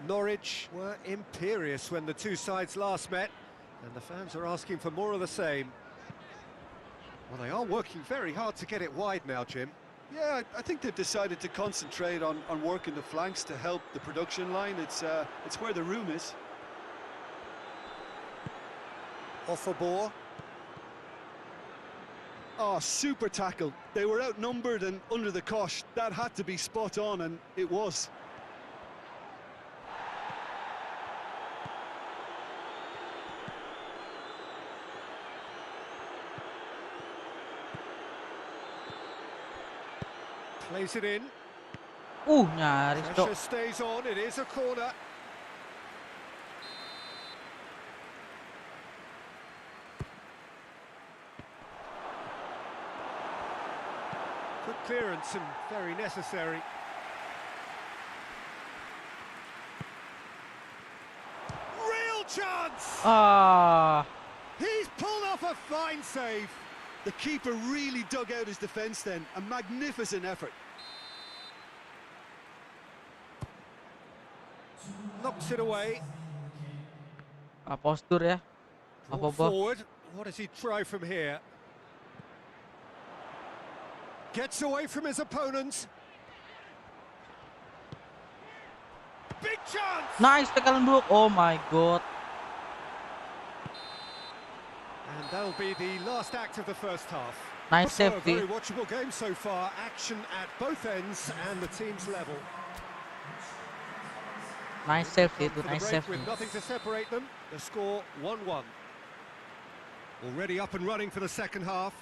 Norwich were imperious when the two sides last met, and the fans are asking for more of the same. Well, they are working very hard to get it wide now, Jim. Yeah, I think they've decided to concentrate on working the flanks to help the production line. It's where the room is. Off a ball. Oh, super tackle. They were outnumbered and under the cosh. That had to be spot on, and it was. Plays it in. Nyaris, Cok. Pressure stays on. It is a corner. Good clearance and very necessary. Real chance! Ah. He's pulled off a fine save. The keeper really dug out his defence then. A magnificent effort. Knocks it away. Postur ya. Brought forward. What does he try from here? Gets away from his opponent. Big chance! Nice Stekelenburg. Oh my god. And that'll be the last act of the first half. Nice So, a safety. very watchable game so far. Action at both ends and the team's level. Nice safety For itu, the nice break safety. with nothing to separate them. The score 1-1. Already up and running for the second half.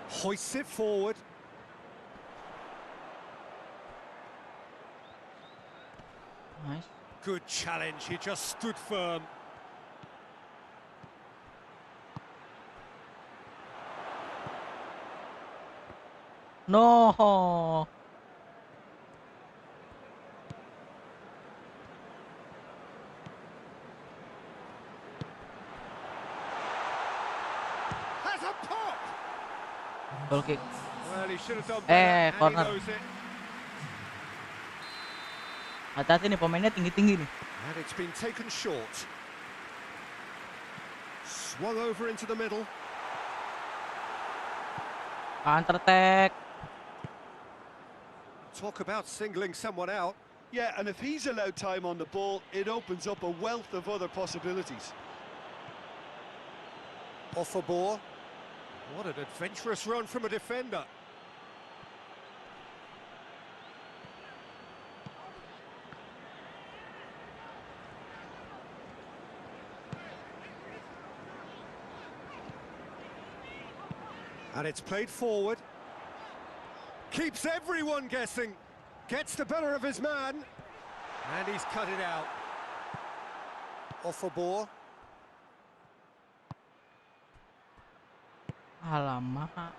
Hoists it forward. Nice. Good challenge, he just stood firm. No. Has a pop! Goal kick. Well, he should have done better, and he corner. knows it. Hati-hati nih pemainnya tinggi-tinggi nih. And it's been taken short. Swung over into the middle. Counter attack. Talk about singling someone out. Yeah, and if he's allowed time on the ball, it opens up a wealth of other possibilities. Off a ball. What an adventurous run from a defender. And it's played forward. Keeps everyone guessing. Gets the better of his man. And he's cut it out. Off a ball. Alamak.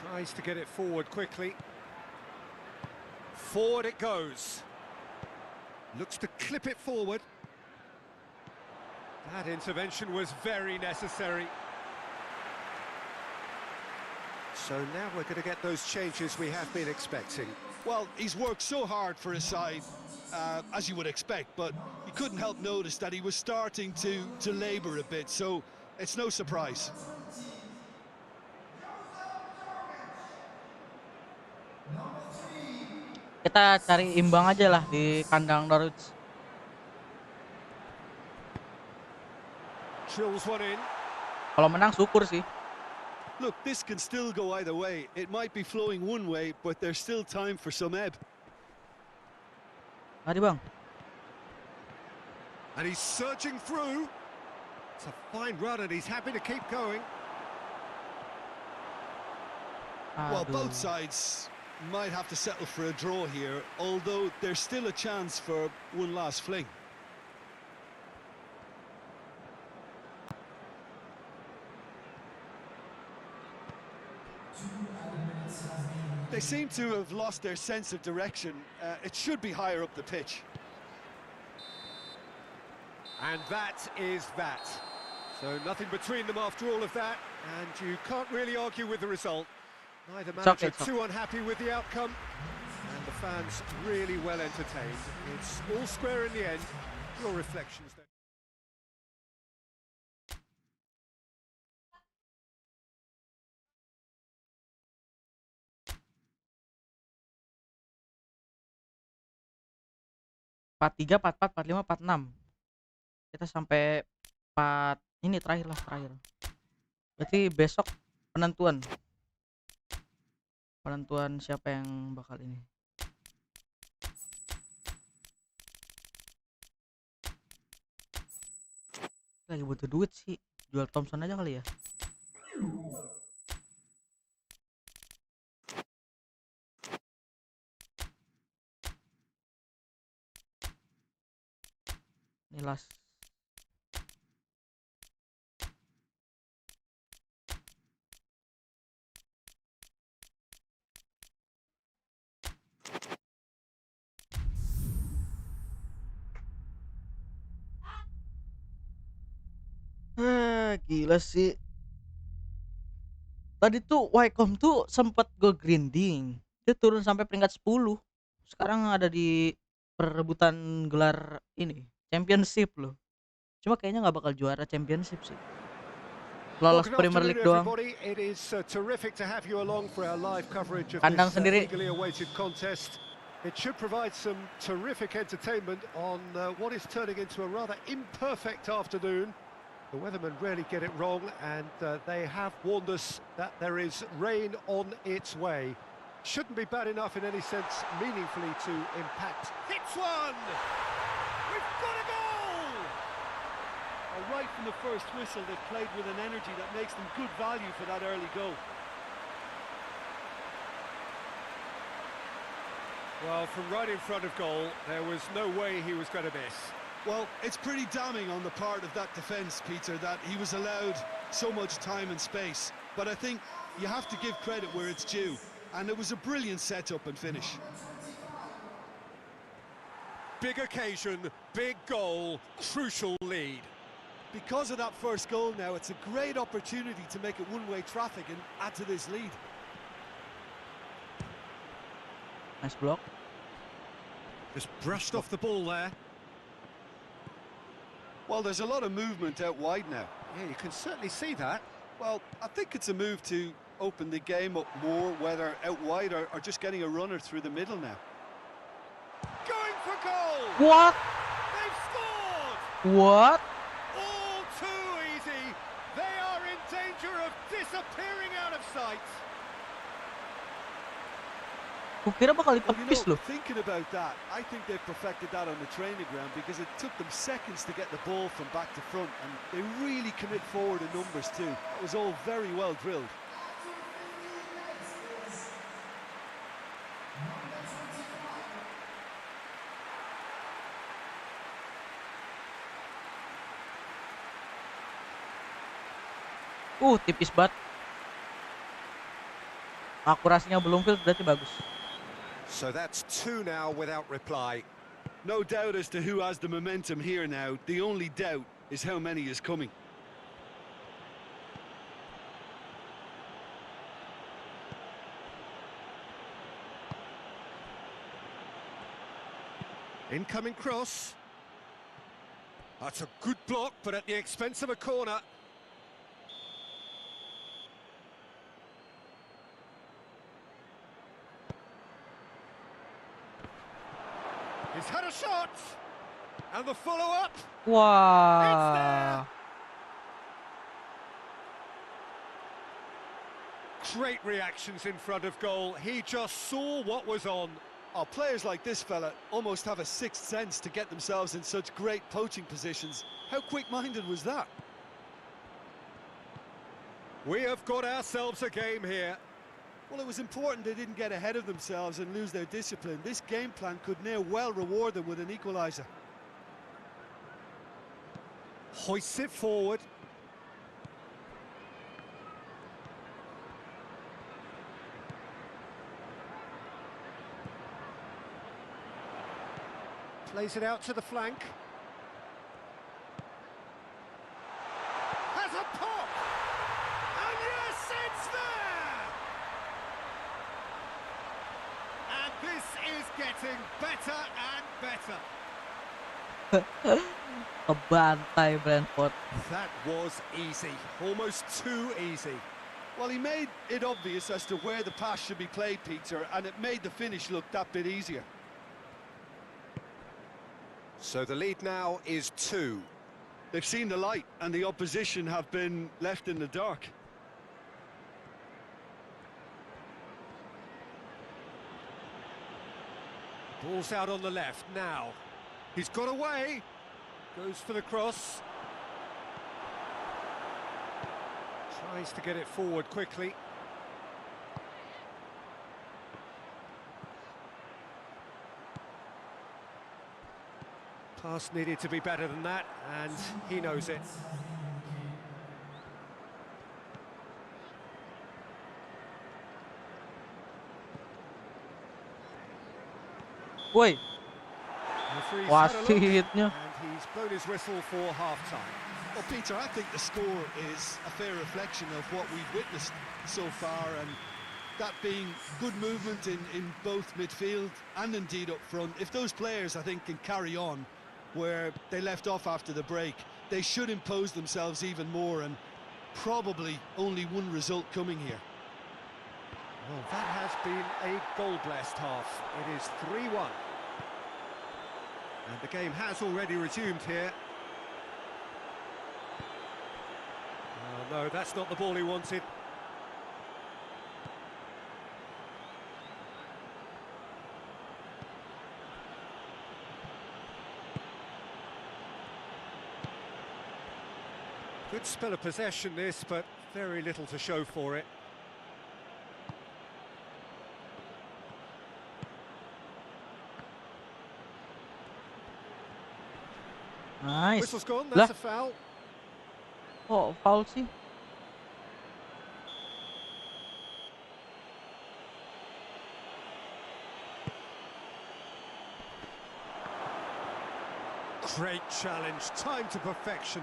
Tries to get it forward quickly. Forward it goes. Looks to clip it forward. That intervention was very necessary. So now we're going to get those changes we have been expecting. Well, he's worked so hard for his side, as you would expect, but you couldn't help notice that he was starting to labour a bit, so it's no surprise. Kita cari imbang aja lah di kandang Norwich. Drills one in. Kalau menang syukur sih. Look, this can still go either way. It might be flowing one way, but there's still time for some ebb. Mari bang. And he's surging through. It's a fine run and he's happy to keep going. Well, Aduh. both sides might have to settle for a draw here, although there's still a chance for one last fling. They seem to have lost their sense of direction. It should be higher up the pitch. And that is that. So nothing between them after all of that, and you can't really argue with the result. Neither manager It's okay. too unhappy with the outcome, and the fans really well entertained. It's all square in the end. Your reflections then. Empat tiga, 44, 45, 46. Kita sampai 4 ini terakhir. Berarti besok penentuan siapa yang bakal ini. Lagi butuh duit sih, jual Thompson aja kali ya. Ini last. Gila sih. Tadi tuh Wycombe tuh sempat go grinding. Dia turun sampai peringkat 10. Sekarang ada di perebutan gelar ini, championship loh. Cuma kayaknya nggak bakal juara championship sih. Lolos Well, good Premier afternoon, League doang. everybody. It is terrific to have you along for our live coverage of Kandang this sendiri. eagerly awaited contest. It should provide some terrific entertainment on what is turning into a rather imperfect afternoon. The weathermen rarely get it wrong, and they have warned us that there is rain on its way. Shouldn't be bad enough in any sense meaningfully to impact. Hits one! We've got a goal! Right from the first whistle, they've played with an energy that makes them good value for that early goal. Well, from right in front of goal, there was no way he was going to miss. Well, it's pretty damning on the part of that defence, Peter, that he was allowed so much time and space. But I think you have to give credit where it's due. And it was a brilliant setup and finish. Big occasion, big goal, crucial lead. Because of that first goal now, it's a great opportunity to make it one-way traffic and add to this lead. Nice block. Just brushed off the ball there. Well, there's a lot of movement out wide now. Yeah, you can certainly see that. Well, I think it's a move to open the game up more, whether out wide or just getting a runner through the middle now. Going for goal! What? They've scored! What? All too easy. They are in danger of disappearing out of sight. Kukira bakal Well, ditepis loh. thinking about that, I think they've perfected that on the training ground because it took them seconds to get the ball from back to front, and they really commit forward in numbers too. It was all very well drilled. Tipis banget. Akurasinya belum field berarti bagus. So that's two now without reply. No doubt as to who has the momentum here now. The only doubt is how many is coming. Incoming cross. That's a good block, but at the expense of a corner. He's had a shot, and the follow-up. Wah. Great reactions in front of goal. He just saw what was on. Oh, players like this fella almost have a sixth sense to get themselves in such great poaching positions. How quick-minded was that? We have got ourselves a game here. Well, it was important they didn't get ahead of themselves and lose their discipline. This game plan could near well reward them with an equaliser. Hoists it forward. Plays it out to the flank. Has a pop! And yes, it's there! And this is getting better and better. Kebantai Brentford. That was easy, almost too easy. Well, he made it obvious as to where the pass should be played, Peter, and it made the finish look that bit easier. So the lead now is 2. They've seen the light, and the opposition have been left in the dark. Ball's out on the left now. He's got away. Goes for the cross. Tries to get it forward quickly. Pass needed to be better than that, and he knows it. Woi, Referee's had a look, wasitnya. and he's blown his whistle for half-time. Well, Peter, I think the score is a fair reflection of what we've witnessed so far, and that being good movement in both midfield and indeed up front. If those players, I think, can carry on where they left off after the break, they should impose themselves even more, and probably only one result coming here. Well, that has been a goal-blessed half. It is 3-1. And the game has already resumed here. Oh, no, that's not the ball he wanted. Good spell of possession this, but very little to show for it. Nice. Whistle's gone, Lah, that's a foul. kok foul sih? Great challenge, time to perfection.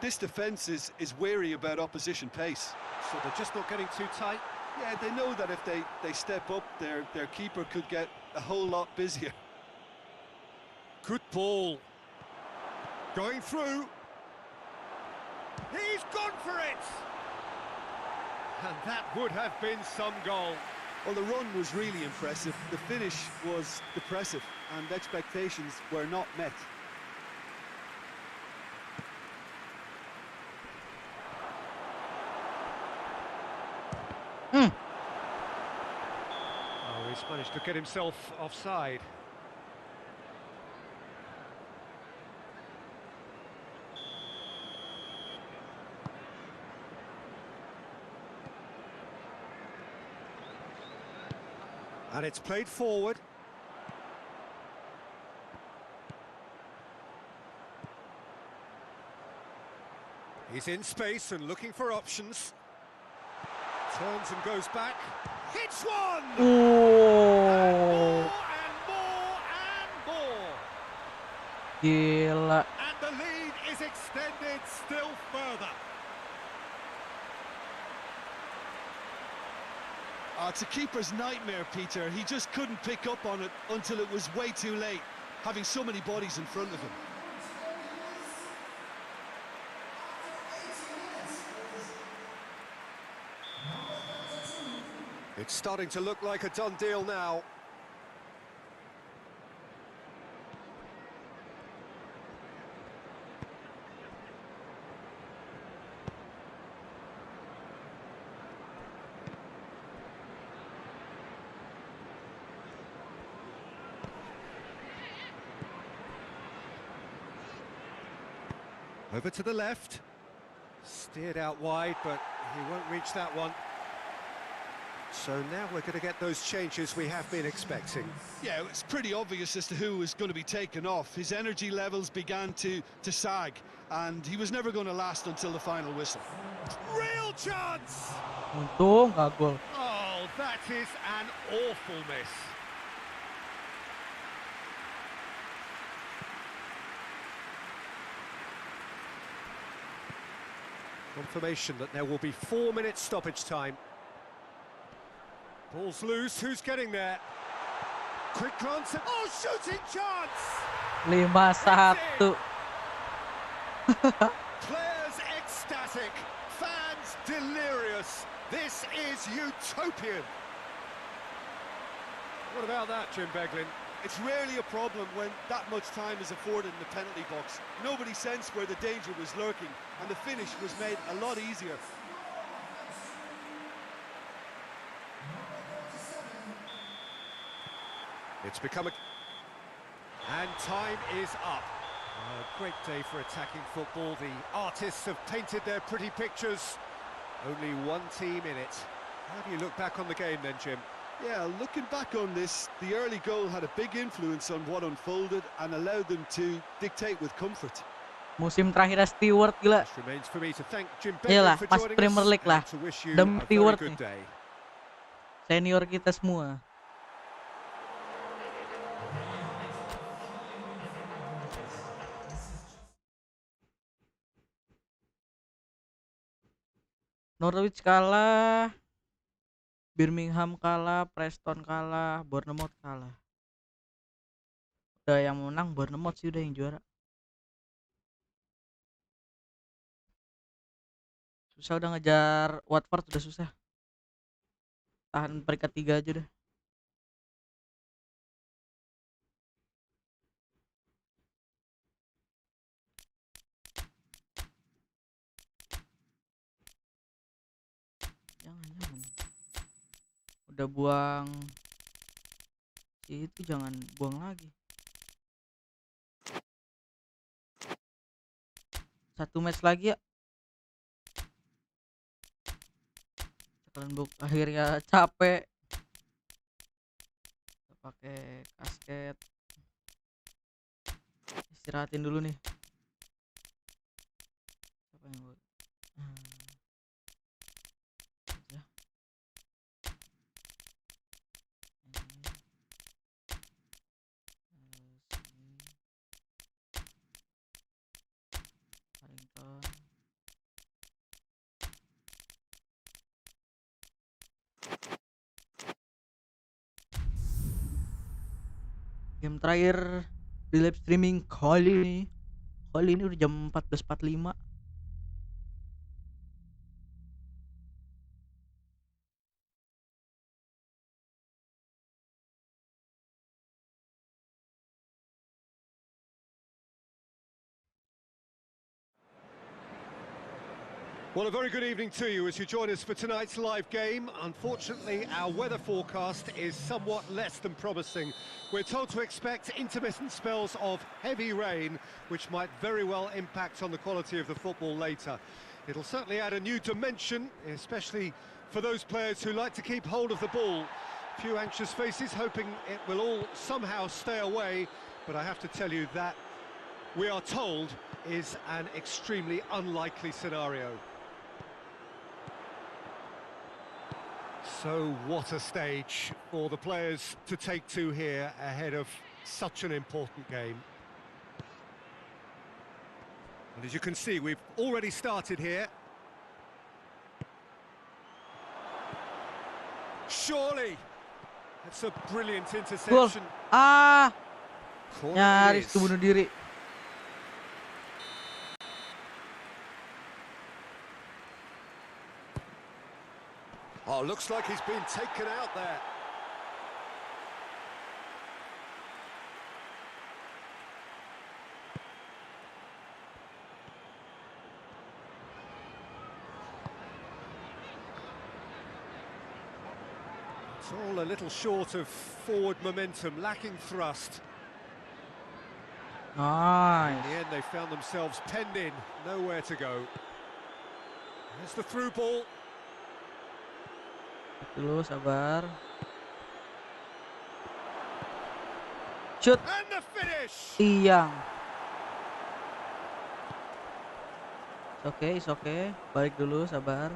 This defence is wary about opposition pace. So they're just not getting too tight. Yeah, they know that if they step up, their keeper could get a whole lot busier. Good ball. Going through. He's gone for it! And that would have been some goal. Well, the run was really impressive. The finish was depressive, and expectations were not met. Hmm. Oh, he's managed to get himself offside. And it's played forward. He's in space and looking for options. Turns and goes back. Hits one! Oh, And more and more! gila. And the lead is extended still further. It's a keeper's nightmare, Peter. He just couldn't pick up on it until it was way too late, having so many bodies in front of him. It's starting to look like a done deal now. Over to the left. Steered out wide, but he won't reach that one. So now we're going to get those changes we have been expecting. Yeah, it's pretty obvious as to who was going to be taken off. His energy levels began to sag, and he was never going to last until the final whistle. Real chance! Untung nggak gol. Oh, that is an awful miss. Confirmation that there will be 4 minutes stoppage time. Ball's loose, who's getting there? Quick glance, oh, shooting chance! 5-1. Players ecstatic, fans delirious. This is utopian. What about that, Jim Beglin? It's rarely a problem when that much time is afforded in the penalty box. Nobody sensed where the danger was lurking, and the finish was made a lot easier. It's become a... And time is up. A great day for attacking football. The artists have painted their pretty pictures. Only one team in it. How do you look back on the game then, Jim? Yeah, looking back on this, the early goal had a big influence on what unfolded and allowed them to dictate with comfort. Musim terakhir Stewart gila. Just remains for me to thank Jim Iyalah, Beglin for pas joining Premier us League lah. and to wish you Dem a very Stewart good nih. day. Senior kita semua. Norwich kalah Birmingham kalah, Preston kalah, Bournemouth kalah. Udah yang menang Bournemouth sih, udah yang juara. Susah udah ngejar Watford, udah susah. Tahan peringkat 3 aja deh. Jangan. Udah buang itu, jangan buang lagi. Satu match lagi ya. Kalian akhirnya capek. Kita pakai kasket. Istirahatin dulu nih. Siapa yang buat? Ya. Game terakhir di live streaming kali ini udah jam 14.45. Well, a very good evening to you as you join us for tonight's live game. Unfortunately, our weather forecast is somewhat less than promising. We're told to expect intermittent spells of heavy rain, which might very well impact on the quality of the football later. It'll certainly add a new dimension, especially for those players who like to keep hold of the ball. A few anxious faces hoping it will all somehow stay away, but I have to tell you that we are told is an extremely unlikely scenario. So what a stage for the players to take to here ahead of such an important game. And as you can see, we've already started here. Surely, that's a brilliant interception. Nyaris tuh bunuh diri. Oh, looks like he's been taken out there. It's all a little short of forward momentum, lacking thrust. Nice. In the end, they found themselves penned in, nowhere to go. There's the through ball. Dulu, sabar. Shoot. And the finish. Tiang. It's okay. Balik dulu, sabar.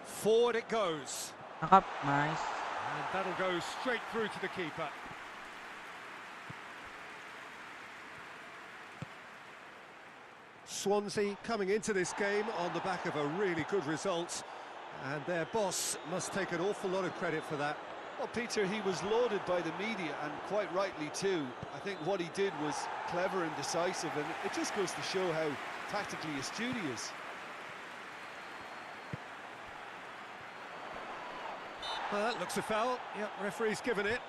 Forward it goes. Tangkap, nice. And that'll go straight through to the keeper. Swansea coming into this game on the back of a really good result, and their boss must take an awful lot of credit for that. Well, Peter, he was lauded by the media, and quite rightly too. I think what he did was clever and decisive, and it just goes to show how tactically astute he is. Well, that looks a foul. Yep, referee's given it.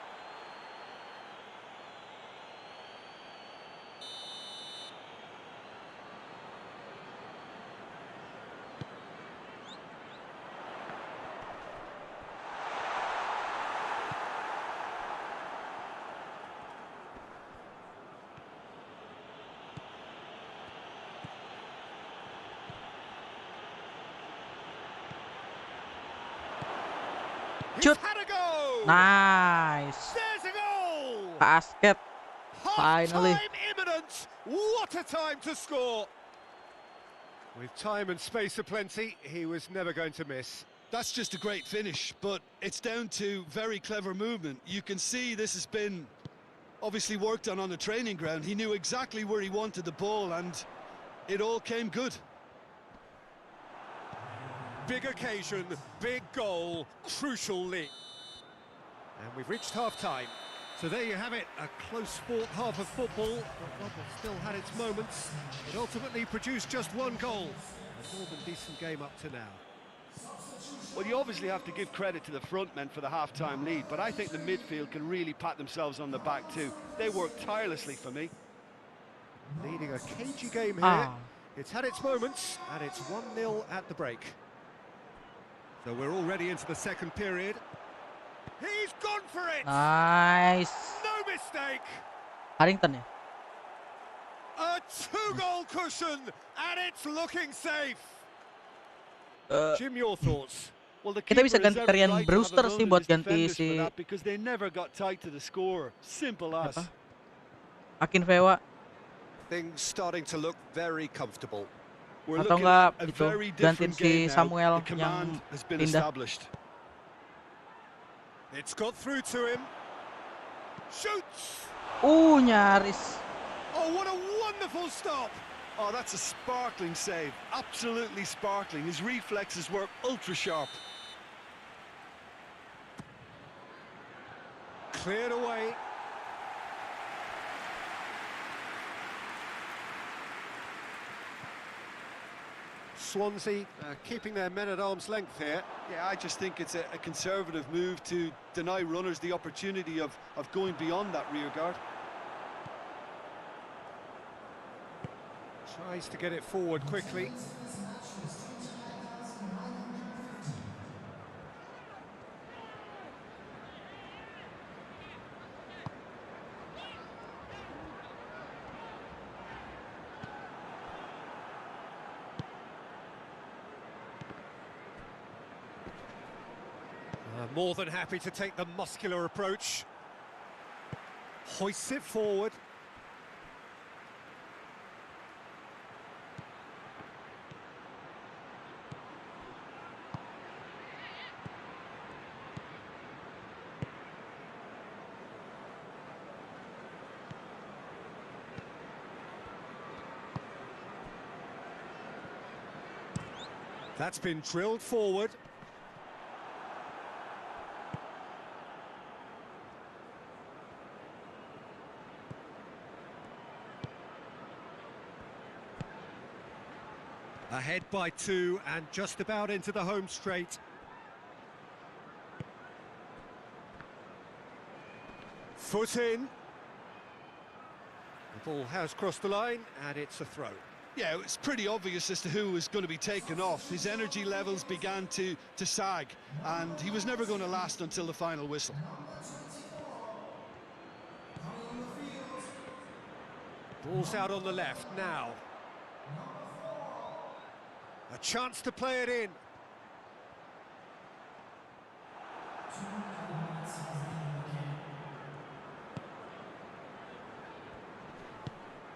Shoot. Had a go. Nice. There's a goal. Basket. Finally. Half-time imminent. What a time to score. With time and space aplenty, he was never going to miss. That's just a great finish, but it's down to very clever movement. You can see this has been obviously worked on the training ground. He knew exactly where he wanted the ball, and it all came good. Big occasion, big goal, crucial lead. And we've reached half-time. So there you have it, a close-fought half of football, but one that still had its moments. It ultimately produced just one goal. A more than decent game up to now. Well, you obviously have to give credit to the front men for the half-time lead, but I think the midfield can really pat themselves on the back too. They worked tirelessly for me. Leading a cagey game here. Ah, It's had its moments, and it's 1-0 at the break. So we're already into the second period. He's gone for it! nice. No mistake! Harrington ya. A two-goal cushion, and it's looking safe. Jim, your thoughts? Well, the Kita keeper bisa has ganti every Rian right to have a Brewster run sih at buat his ganti defenders for si that because they never got tight to the score. Simple as. apa? Akin Vewa Things starting to look very comfortable. We're atau looking enggak at a itu very gantiin different si game now. Samuel The yang command has been pindah. established. It's got through to him. Shoots! Nyaris. Oh, what a wonderful stop! Oh, that's a sparkling save. Absolutely sparkling. His reflexes were ultra sharp. Cleared away. Swansea keeping their men at arm's length here. Yeah, I just think it's a conservative move to deny runners the opportunity of going beyond that rear guard. Tries to get it forward quickly. More than happy to take the muscular approach. Hoists it forward. That's been drilled forward. Ahead by 2 and just about into the home straight. Foot in. The ball has crossed the line and it's a throw. Yeah, it's pretty obvious as to who was going to be taken off. His energy levels began to sag, and he was never going to last until the final whistle. Ball's out on the left now. A chance to play it in.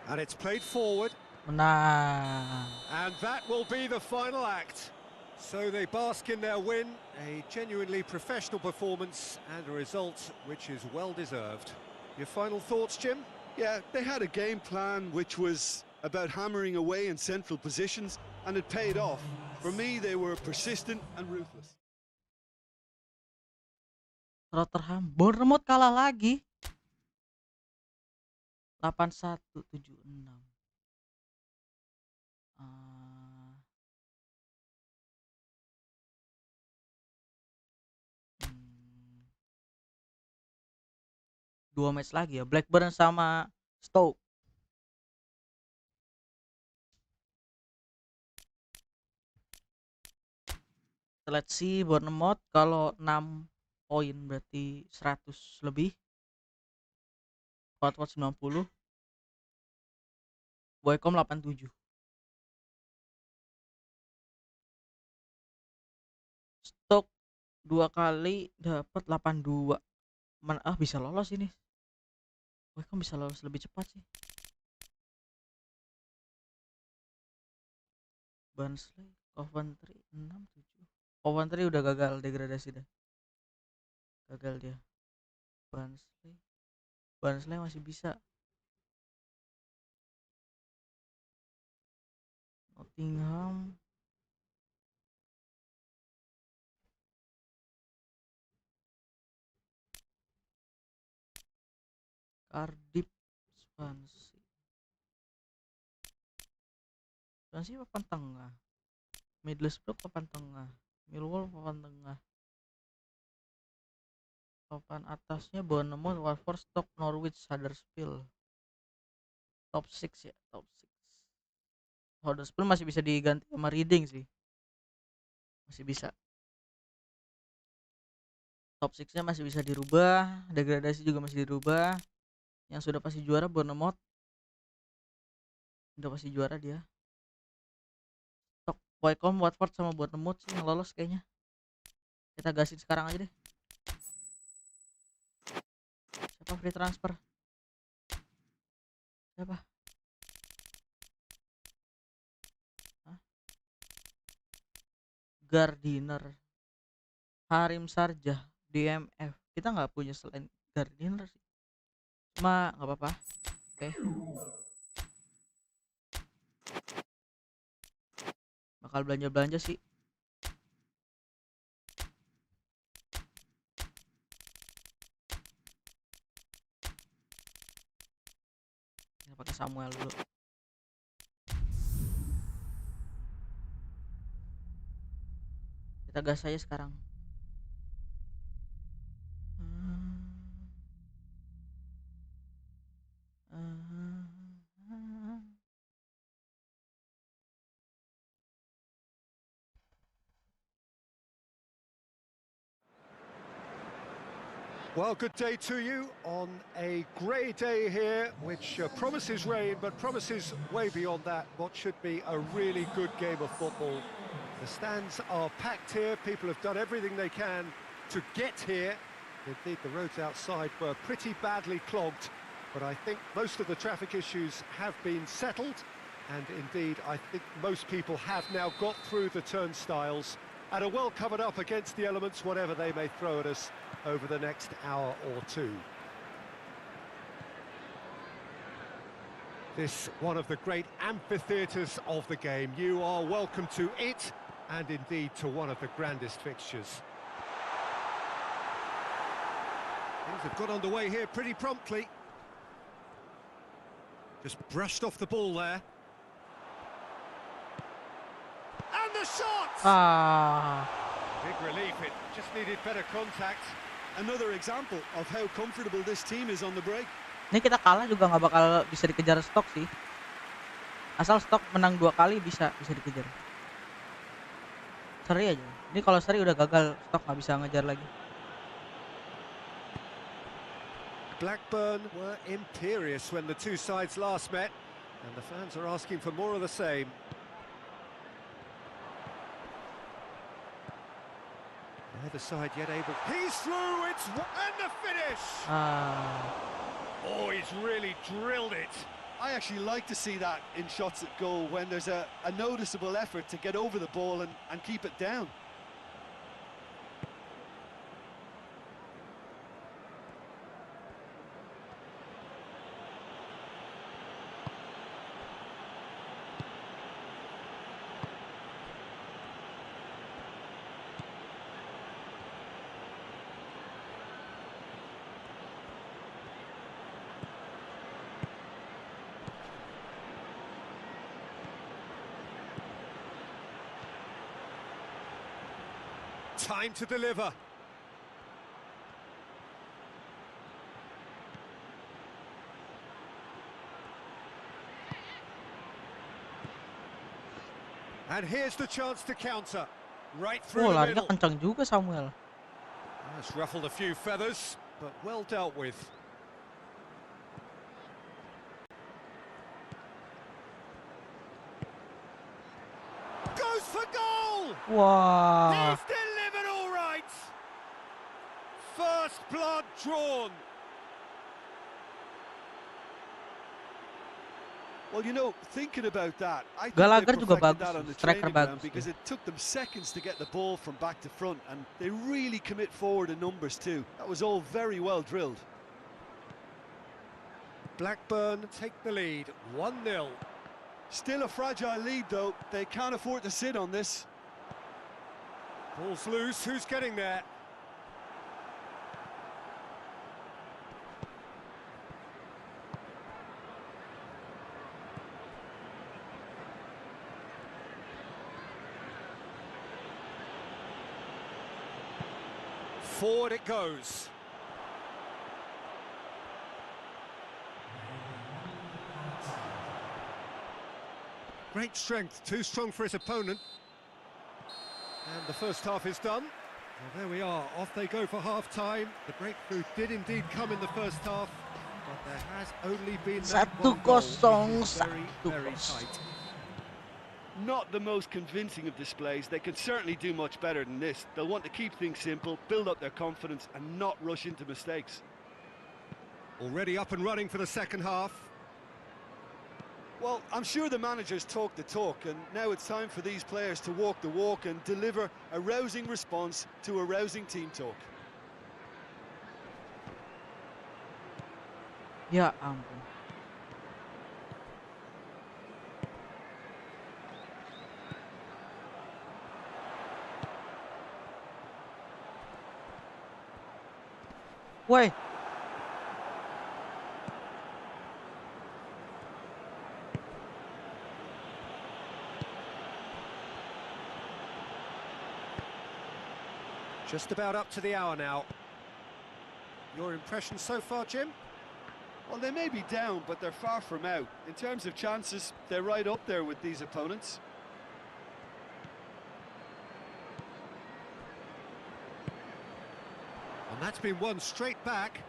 And it's played forward. Nah. And that will be the final act. So they bask in their win, a genuinely professional performance and a result which is well deserved. Your final thoughts, Jim? Yeah, they had a game plan which was about hammering away in central positions, and it paid off. For me, they were persistent and ruthless. Rotherham Bournemouth kalah lagi. 8176. Ah. 2 match lagi ya, Blackburn sama Stoke. Seleksi Bournemouth kalau 6 poin berarti 100 lebih. Watford 90. Boycom 87. Stoke 2 kali dapat 82. Bisa lolos ini. Boycom bisa lolos lebih cepat sih. Barnsley, Coventry 67. Coventry udah gagal degradasi dah. Gagal dia. Barnsley masih bisa. Nottingham Cardiff, Swansea. Swansea papan tengah. Middlesbrough papan tengah. Millwall papan tengah. Papan atasnya Bournemouth, Watford, Stoke, Norwich, Huddersfield. Top 6 ya, top 6. Huddersfield masih bisa diganti sama Reading sih. Masih bisa. Top 6-nya masih bisa dirubah, degradasi juga masih dirubah. Yang sudah pasti juara Bournemouth. Udah pasti juara dia. Stoke, Wycombe, Watford sama Bournemouth sih yang lolos kayaknya. Kita gasin sekarang aja deh. Siapa free transfer? Siapa? Hah? Gardiner, Harim Sarjah, DMF. Kita nggak punya selain Gardiner sih. Cuma nggak apa-apa. Oke. Bakal belanja sih. Kita pakai Samuel dulu. Kita gas aja sekarang. Well, good day to you on a grey day here, which promises rain, but promises way beyond that what should be a really good game of football. The stands are packed here, people have done everything they can to get here. Indeed, the roads outside were pretty badly clogged, but I think most of the traffic issues have been settled, and indeed, I think most people have now got through the turnstiles and are well covered up against the elements, whatever they may throw at us over the next hour or two. This one of the great amphitheatres of the game. You are welcome to it, and indeed to one of the grandest fixtures. Things have got underway here pretty promptly. Just brushed off the ball there. And the shot! Big relief, it just needed better contact. Another example of how comfortable this team is on the break. Ini kita kalah juga nggak bakal bisa dikejar Stok sih. Asal Stok menang 2 kali bisa dikejar. Seri aja. Ini kalau seri udah gagal, Stok nggak bisa ngejar lagi. Blackburn were imperious when the two sides last met, and the fans are asking for more of the same. Neither side yet able. He's through, it's and the finish! Oh, he's really drilled it. I actually like to see that in shots at goal when there's a noticeable effort to get over the ball and keep it down. Time to deliver. And here's the chance to counter. Right through the Larinya middle. kencang juga Samuel. That's ruffled a few feathers, but well dealt with. Goes for goal! Wah. He's delivered all right! First blood drawn. Well, you know, thinking about that, I think Gallagher they juga perfected bagus, that on the striker training ground bagus because dia. it took them seconds to get the ball from back to front, and they really commit forward in numbers too. That was all very well drilled. Blackburn take the lead, 1-0. Still a fragile lead though, they can't afford to sit on this. Ball's loose, who's getting there? Forward it goes. Great strength, too strong for his opponent. And the first half is done. Well, there we are, off they go for half-time. The breakthrough did indeed come in the first half, but there has only been that one goal. Very tight. Not the most convincing of displays. They could certainly do much better than this. They'll want to keep things simple, build up their confidence and not rush into mistakes. Already up and running for the second half. Well, I'm sure the managers talk the talk, and now it's time for these players to walk the walk and deliver a rousing response to a rousing team talk. Ya ampun. Woi. Just about up to the hour now. Your impression so far, Jim? Well, they may be down, but they're far from out. In terms of chances, they're right up there with these opponents. And that's been won straight back.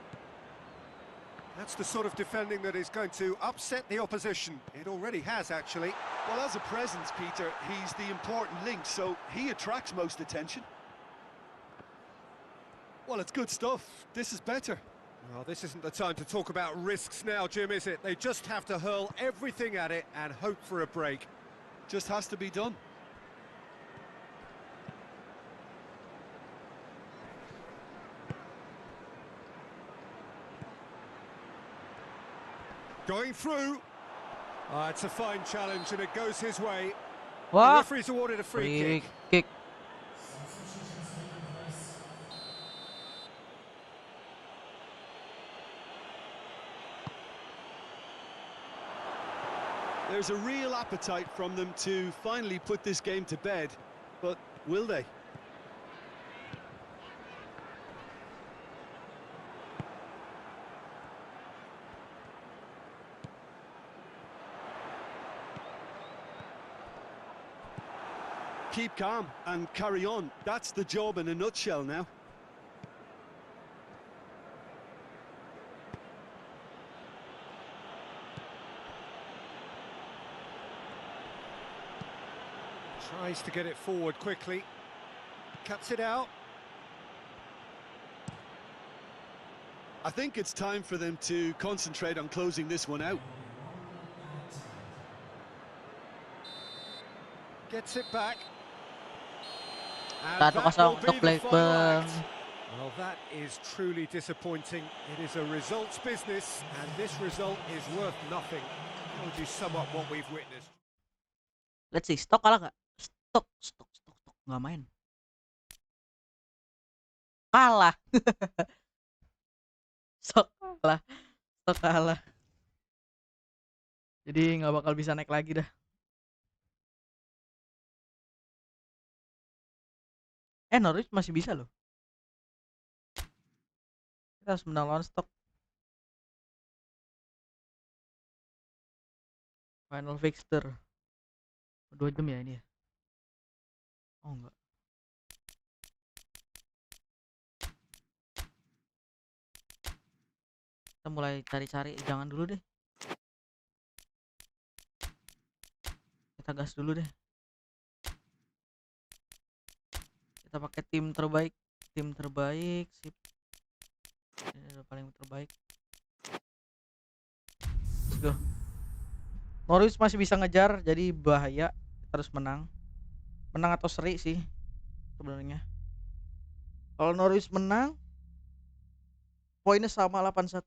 That's the sort of defending that is going to upset the opposition. It already has, actually. Well, as a presence, Peter, he's the important link, so he attracts most attention. Well, it's good stuff. This is better. Well, this isn't the time to talk about risks now, Jim, is it? They just have to hurl everything at it and hope for a break. Just has to be done. Going through. It's a fine challenge and it goes his way. The Wah. referee's awarded a free kick. There's a real appetite from them to finally put this game to bed, but will they? Keep calm and carry on. That's the job in a nutshell now. Tries to get it forward quickly. Cuts it out. I think it's time for them to concentrate on closing this one out. Gets it back. And 1-0 that will untuk be the Blackburn. final act. Well, that is truly disappointing. It is a results business, and this result is worth nothing. How would you sum up what we've witnessed? Let's see, stok kalah nggak? Stok. Nggak main. Kalah. Stok kalah. Jadi nggak bakal bisa naik lagi dah. Norwich masih bisa loh. Kita harus menang lawan stok. Final fixture 2 jam ya ini ya. Oh enggak. Kita mulai cari-cari, jangan dulu deh. Kita gas dulu deh. Kita pakai tim terbaik sip. Ini udah paling terbaik. Let's go. Norwich masih bisa ngejar, jadi bahaya. Kita harus menang atau seri sih sebenarnya. Kalau Norwich menang, poinnya sama 81.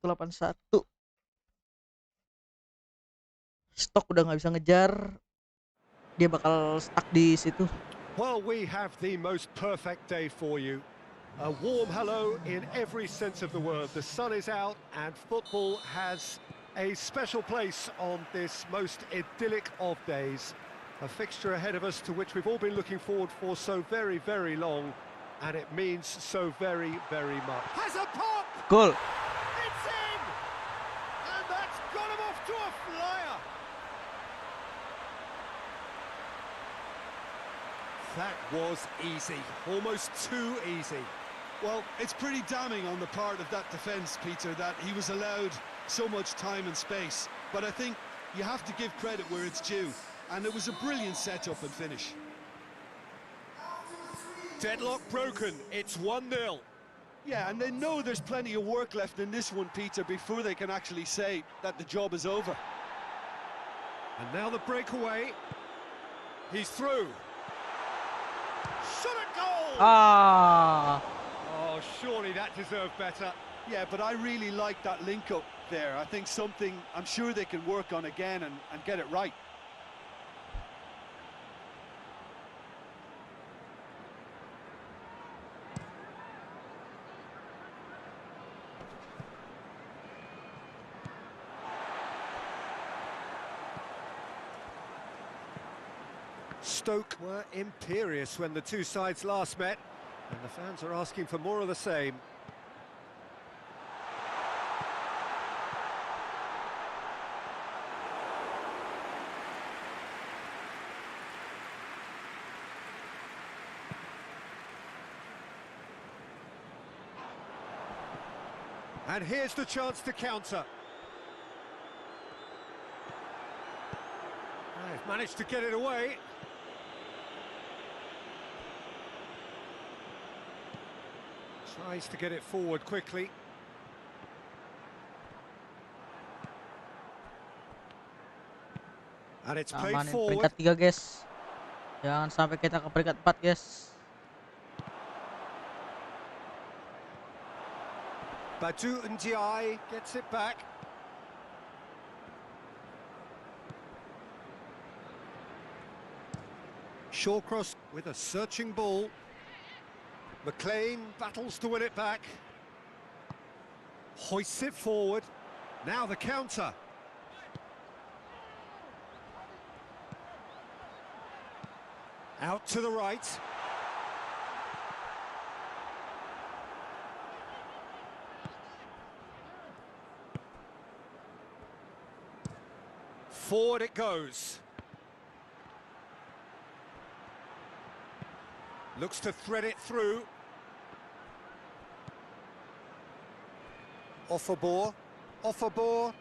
Stok udah nggak bisa ngejar, dia bakal stuck di situ. Well, we have the most perfect day for you. A warm hello in every sense of the word. The sun is out and football has a special place on this most idyllic of days. A fixture ahead of us to which we've all been looking forward for so very, very long. And it means so very, very much. Has a pop! Gol. It's in! And that's got him off to a flyer. That was easy, almost too easy. Well, it's pretty damning on the part of that defence, Peter, that he was allowed so much time and space. But I think you have to give credit where it's due. And it was a brilliant setup and finish. Deadlock broken, it's 1-0. Yeah, and they know there's plenty of work left in this one, Peter, before they can actually say that the job is over. And now the breakaway. He's through. Shot a goal! Ah. Oh, surely that deserved better. Yeah, but I really like that link-up there. I think something I'm sure they can work on again and get it right. Stoke were imperious when the two sides last met, and the fans are asking for more of the same. And here's the chance to counter. They've managed to get it away. Tries to get it forward quickly. And it's played Amanin forward. peringkat 3, guys. Jangan sampai kita ke peringkat 4, guys. Badu Ndiaye gets it back. Shawcross with a searching ball. McLean battles to win it back. Hoists it forward. Now the counter. Out to the right. Forward it goes. Looks to thread it through. Off a ball,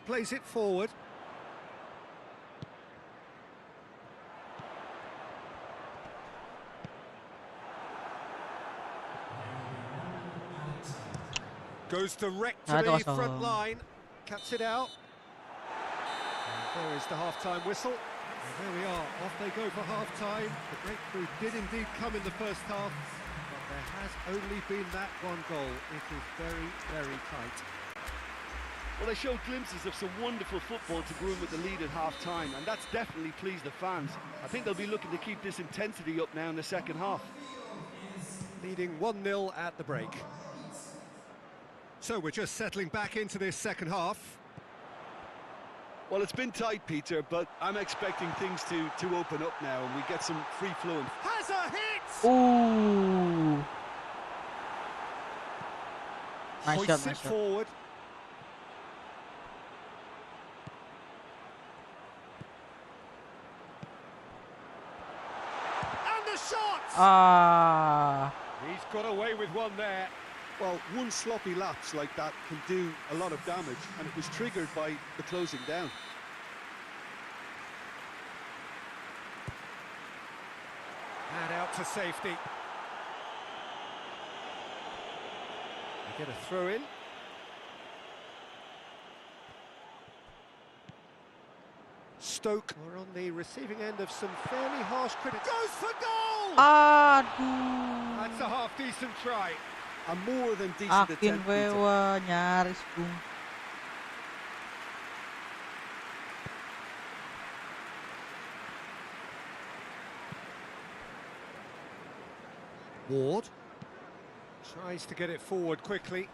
plays it forward. Goes direct to the front line, cuts it out. And there is the half-time whistle. And there we are, off they go for half-time. The breakthrough did indeed come in the first half, but there has only been that one goal. It is very, very tight. Well, they showed glimpses of some wonderful football to go in with the lead at half-time, and that's definitely pleased the fans. I think they'll be looking to keep this intensity up now in the second half. Leading 1-0 at the break. So we're just settling back into this second half. Well, it's been tight, Peter, but I'm expecting things to open up now, and we get some free-flowing. Has a hit! Ooh. Nice shot, Hoists it nice shot. forward. And the shot! Ah. He's got away with one there. Well, one sloppy lapse like that can do a lot of damage, and it was triggered by the closing down. And out to safety. They get a throw in. Stoke are on the receiving end of some fairly harsh criticism. Goes for goal! Aduh. That's a half-decent try. A more than decent Akin attempt, Peter. Vega nyaris, Bung. Ward tries to get it forward quickly.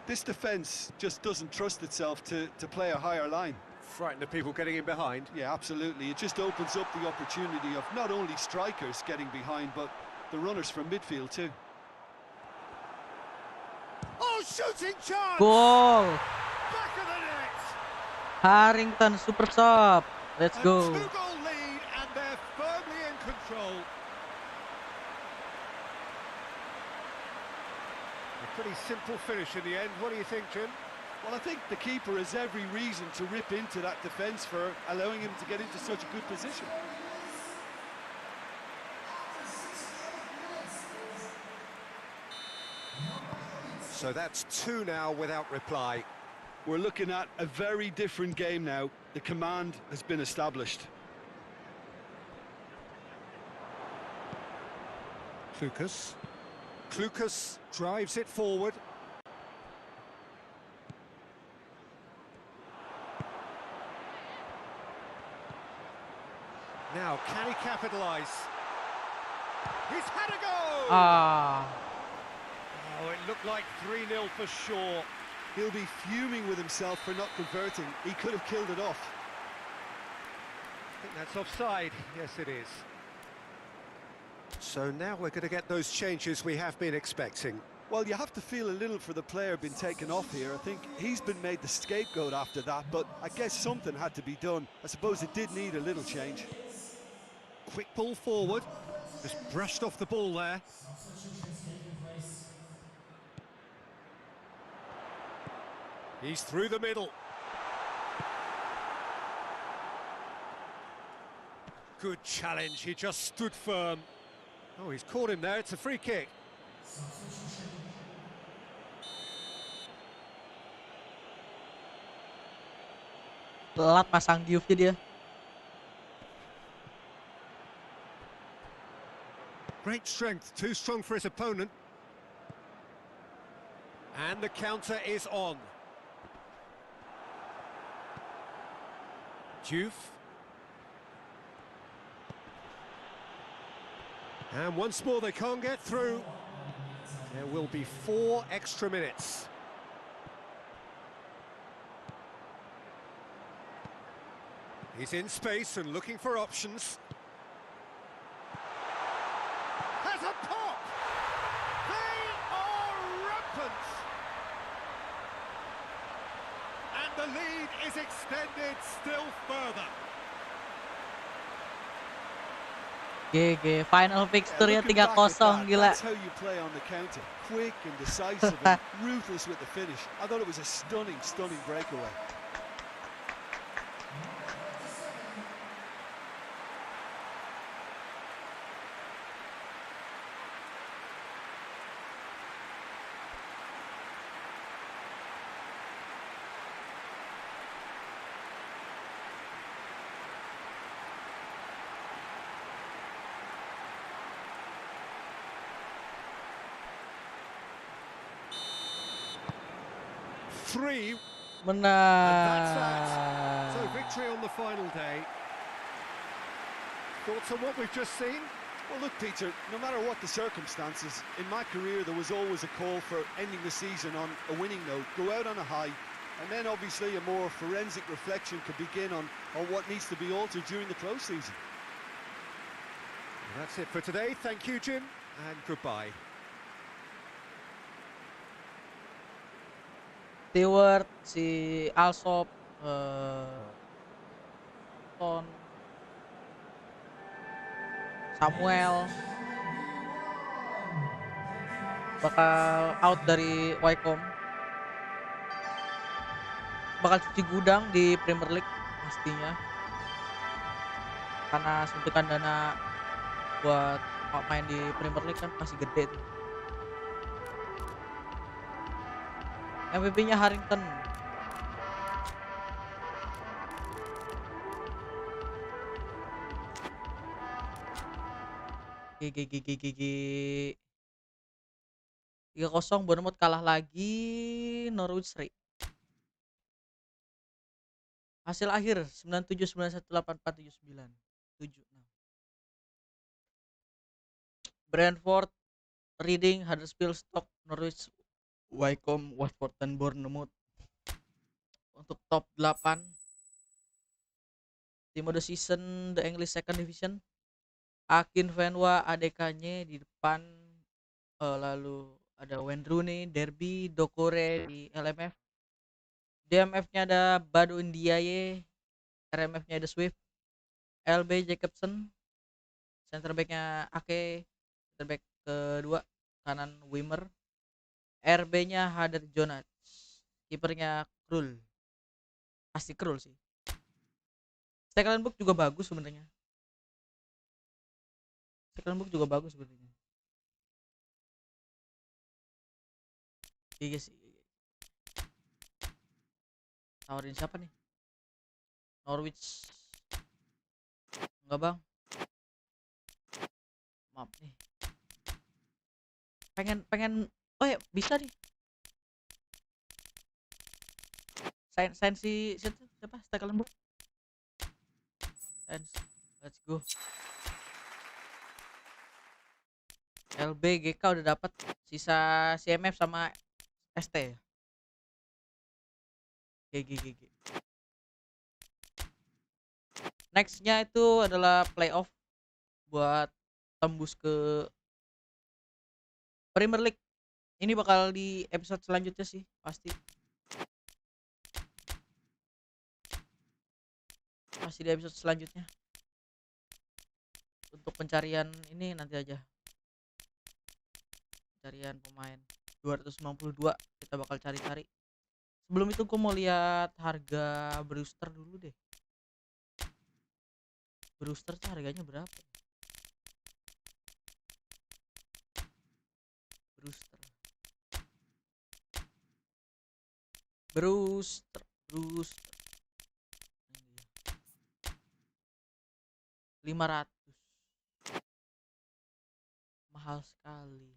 This defence just doesn't trust itself to play a higher line. Frightened of people getting in behind. Yeah, absolutely. It just opens up the opportunity of not only strikers getting behind, but the runners from midfield too. Oh, shooting chance! Goal. Back of the net! Harrington super sub. Let's A go. two-goal lead, and they're firmly in control. A pretty simple finish in the end. What do you think, Jim? Well, I think the keeper has every reason to rip into that defence for allowing him to get into such a good position. So that's 2 now without reply. We're looking at a very different game now. The command has been established. Klukas drives it forward. Now, can he capitalise? He's had a go! Ah. Oh, it looked like 3-0 for sure. He'll be fuming with himself for not converting. He could have killed it off. I think that's offside. Yes, it is. So now we're going to get those changes we have been expecting. Well, you have to feel a little for the player being taken off here. I think he's been made the scapegoat after that, but I guess something had to be done. I suppose it did need a little change. Quick ball forward. Just brushed off the ball there. He's through the middle. Good challenge. He just stood firm. Oh, he's caught him there. It's a free kick. Telat pasang giufnya dia. Great strength, too strong for his opponent. And the counter is on. Juve. And once more they can't get through. There will be 4 extra minutes. He's in space and looking for options. Has a pop! They are rampant! And the lead is extended still further. GG, final fixture ya Looking back at 3-0 that, gila. That's how you play on the counter. Quick and decisive and ruthless with the finish. I thought it was a stunning, stunning breakaway. Three. Menang. So victory on the final day. Thoughts on what we've just seen? Well, look, Peter, no matter what the circumstances, in my career there was always a call for ending the season on a winning note, go out on a high, and then obviously a more forensic reflection could begin on what needs to be altered during the close season. That's it for today. Thank you, Jim, and goodbye. Stewart, si Alsop, Ton, Samuel bakal out dari Wycombe, bakal cuci gudang di Premier League pastinya karena suntikan dana buat main di Premier League kan masih gede tuh. MVP-nya Harrington. GG 3-0 Bournemouth kalah lagi Norwich City. Hasil akhir 97 91 84 79 76. Brentford, Reading, Huddersfield, Stoke, Norwich, Wycombe, Watford dan Bournemouth. Untuk top 8 Di mode season The English Second Division, Akin Venwa ADK-nya di depan, lalu ada Wayne Rooney, Derby, Dokore di LMF. DMF-nya ada Badu Indiaye, RMF-nya ada Swift, LB Jacobson, center back-nya Ake, center back kedua kanan Wimmer, RB-nya Hader Jonas, kipernya Krul. Pasti Krul sih. Stekelenburg juga bagus sebenarnya. Stekelenburg juga bagus sebenarnya. Iya sih. Tawarin siapa nih? Norwich. Enggak bang. Maaf nih. Pengen. Oh ya bisa nih. Sign si siapa? Stekelenburg. Let's go. LB GK udah dapat, sisa CMF sama ST ya. GG. Nextnya itu adalah playoff buat tembus ke Premier League. Ini bakal di episode selanjutnya sih pasti. Masih di episode selanjutnya. Untuk pencarian ini nanti aja. Pencarian pemain 292 kita bakal cari-cari. Sebelum itu gue mau lihat harga Brewster dulu deh. Brewster tuh harganya berapa? Brewster 500, mahal sekali.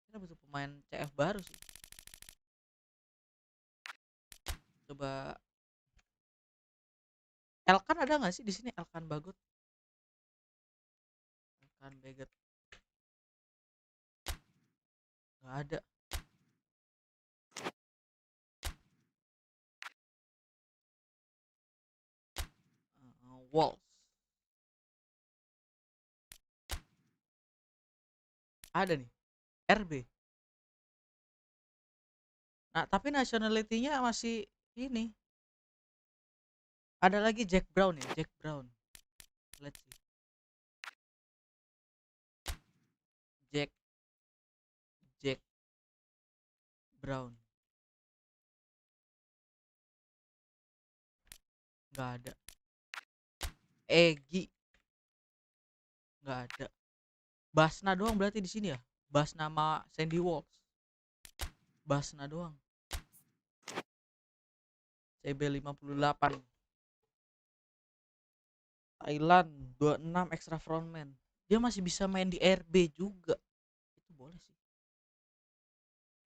Kita butuh pemain CF baru sih. Coba Elkan ada nggak sih di sini? Elkan Bagot, Elkan Bagot nggak ada. Walls ada nih, RB. Nah tapi nationality-nya masih ini. Ada lagi Jack Brown ya, Jack Brown. Let's see. Jack Brown. Nggak ada. Egi nggak ada. Basna doang berarti di sini ya. Basna sama Sandy Walsh. Basna doang. CB 58. Thailand 26 extra frontman. Dia masih bisa main di RB juga. Itu boleh sih.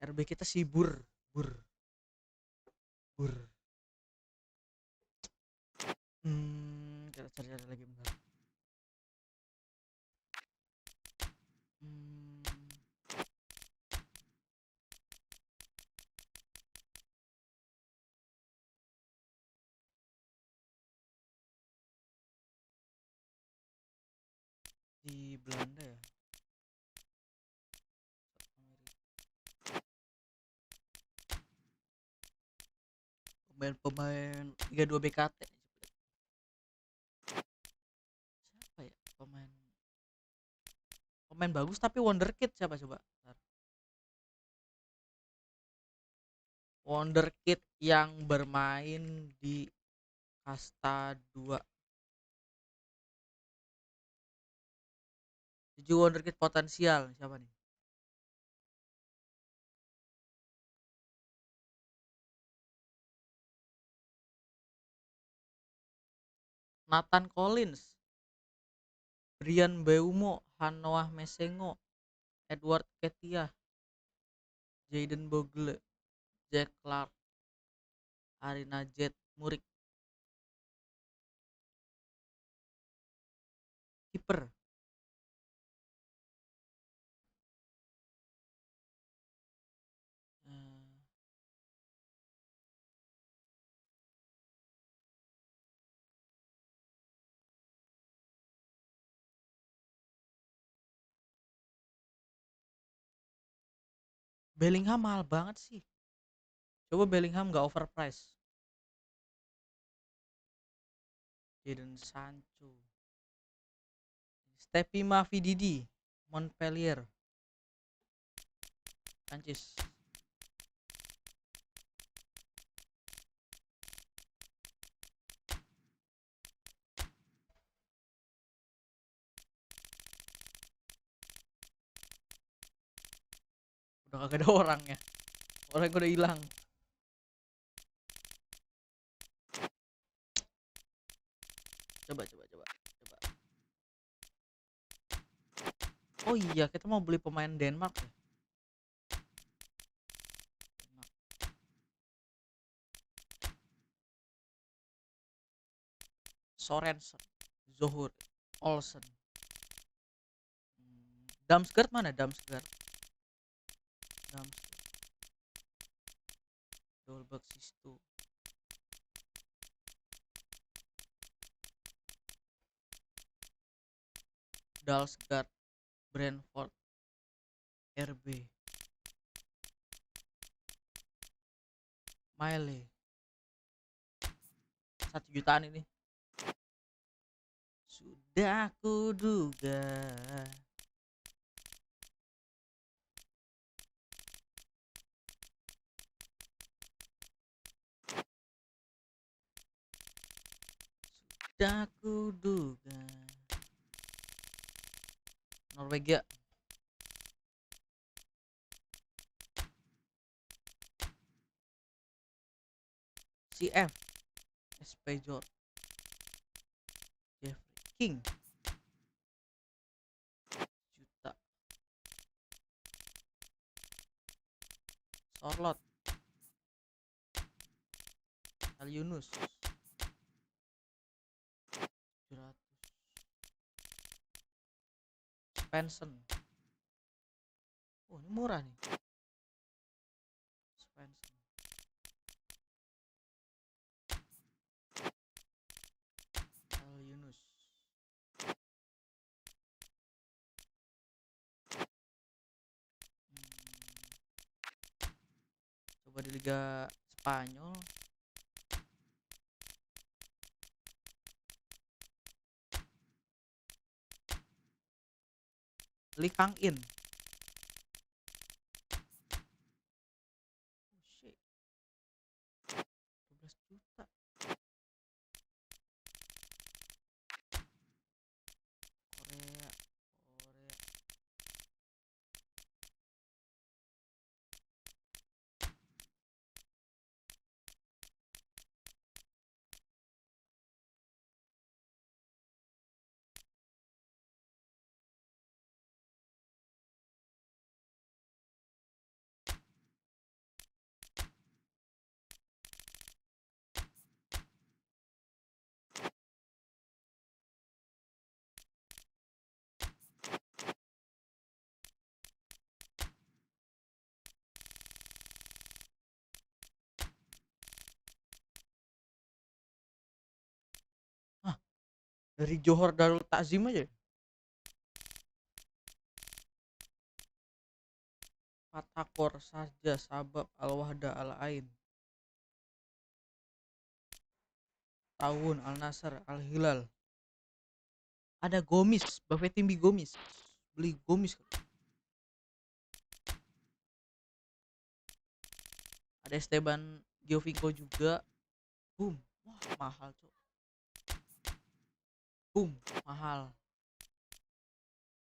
RB kita si Bur. Kita cari lagi bentar. Di Belanda ya. Pemain 32 BKT. Siapa ya pemain bagus tapi wonderkid siapa coba? Bentar. Wonderkid yang bermain di kasta 2. 7 wonderkid potensial siapa nih? Nathan Collins, Brian Beumo, Hanoah Mesengo, Edward Ketia, Jaden Bogle, Jack Clark, Arina Jet Murik. Kiper Bellingham mahal banget sih. Coba Bellingham nggak overprice. Jadon Sancho, Stepima VDD, Montpellier, Sanchez. Udah kagak ada orangnya. Orangnya udah hilang. Coba. Oh iya, kita mau beli pemain Denmark ya. Sorensen, Zohur, Olsen. Damsgaard mana Damsgaard? Dolberg Sistu. Dalsgaard, Brentford, RB. Miley. 1 jutaan ini. Sudah kuduga. Sudah kuduga. Norwegia. CF. Spejor. Jeffrey King. Juta. Sorlot. Al Yunus. 700. Spencer. Oh, ini murah nih. Spencer. Al Yunus. Coba di Liga Spanyol. Li Kang In. Oh shit. 12 juta. Korea. Hah, dari Johor Darul Takzim aja. Patakor saja sabab al-wahda al-ain. Tahun Al-Nasr Al-Hilal. Ada Gomis, Buffett Timbi Gomis. Beli Gomis. Ada Esteban Giovinco juga. Boom. Wah, mahal, Cok. Boom, mahal.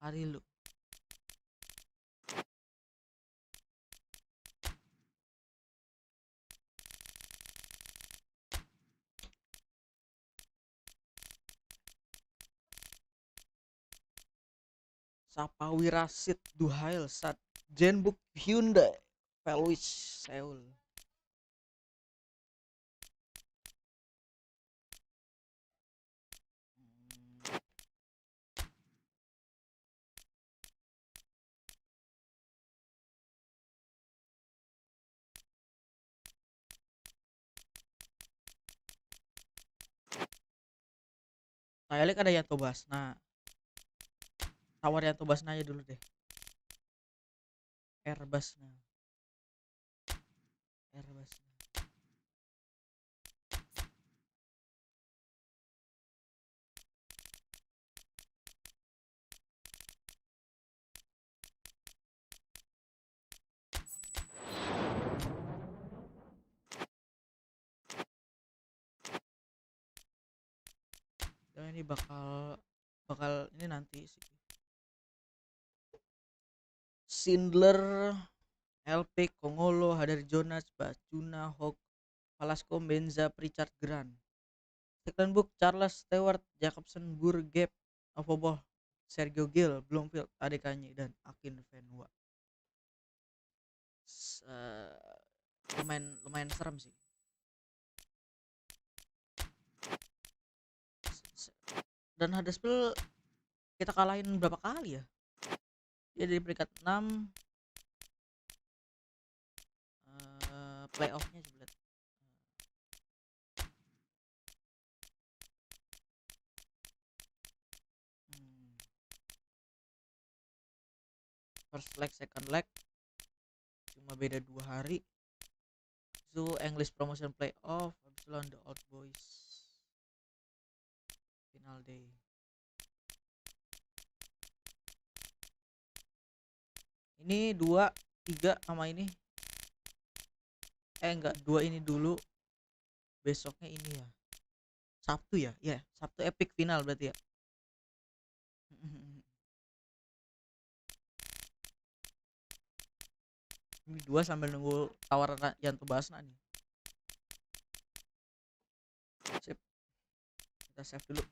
Hari lu. Sapawi Rasid Duhail Sat Genbook Hyundai Velwich Seoul. Saya lihat ada Yanto Basna. Tawar Yanto Basna aja dulu deh. Airbusna. Airbus. Ya, ini bakal ini nanti sih. Schindler, LP, Kongolo, Hadar Jonas, Bacuna, Hawk, Velasco, Benza, Pritchard, Grant, Stecklenburg, Charles, Stewart, Jacobson, Burgep, Ovoboh, Sergio Gil, Bloomfield, Adekanye, dan Akin Venua. Lumayan serem sih. Dan Huddersfield kita kalahin berapa kali ya? Dia dari peringkat 6, playoffnya sebelah. First leg, second leg cuma beda 2 hari. Itu English Promotion Playoff, habis itu lawan The Old Boys final day. Ini 2, 3 sama ini. Enggak, 2 ini dulu. Besoknya ini ya. Sabtu ya? Ya, Sabtu epic final berarti ya. Ini 2 sambil nunggu tawaran Yanto Basna nih. Sip. Kita save dulu.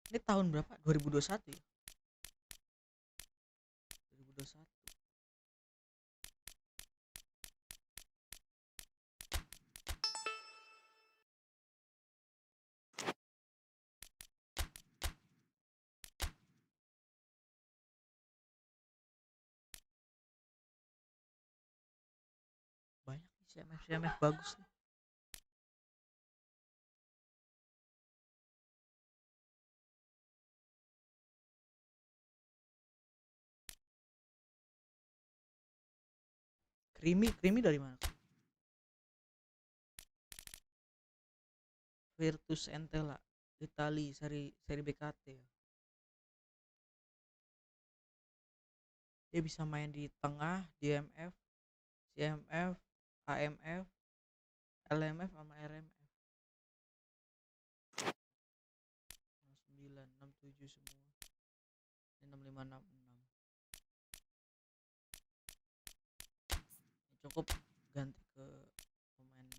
Ini tahun berapa? 2021 ya? 2021. Banyak nih CMF bagus nih. Creamy dari mana? Virtus Entella Itali seri BKT ya. Dia bisa main di tengah, DMF, CMF, AMF, LMF sama RMF. 69, 67 semua. Ini 65, 66. Ini cukup ganti ke pemain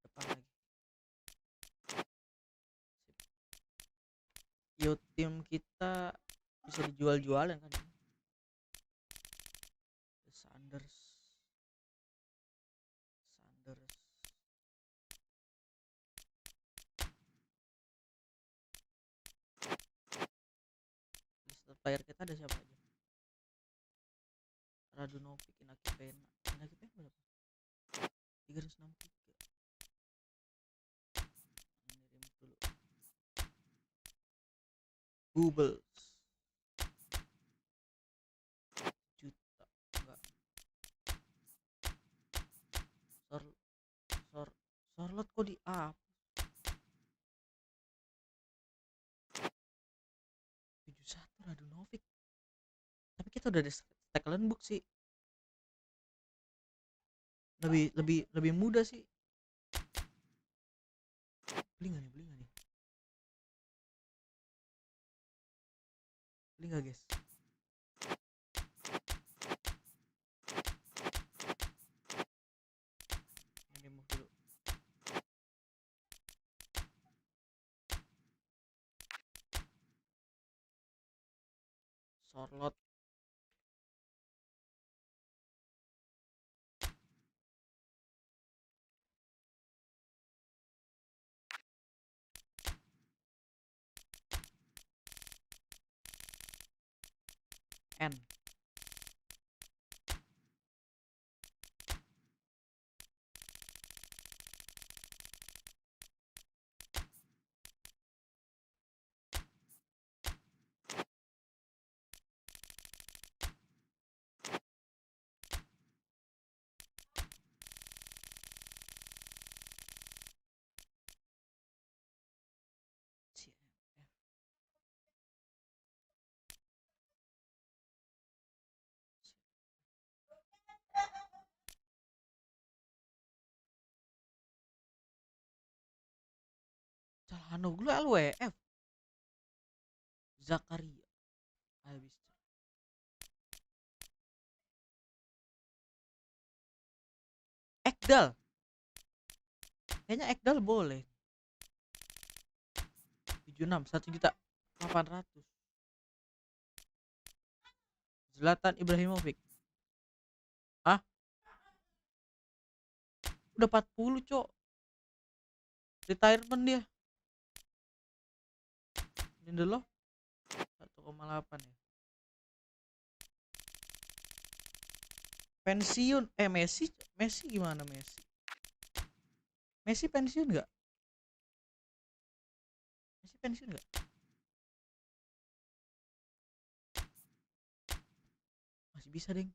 depan lagi. Sip. Yo, tim kita bisa dijual-jualan kan ini. Sanders. List player kita ada siapa aja? Radunovic, Inaki Pena berapa? 363. Ini remove dulu. Bubbles juta enggak. Sorlot kok di up 71 Radunovic. Tapi kita udah ada Stecklenburg sih. Lebih mudah sih. Beli nggak nih? Beli nggak guys? Ini move dulu. Sorlot N. Hanoglu LWF Zakaria habis. Ekdal kayaknya Ekdal boleh 76 1.800.000. Zlatan Ibrahimovic ah udah 40 cok, retirement dia. Lindelof 1,8 ya. Pensiun Messi gimana Messi pensiun nggak? Masih bisa ding,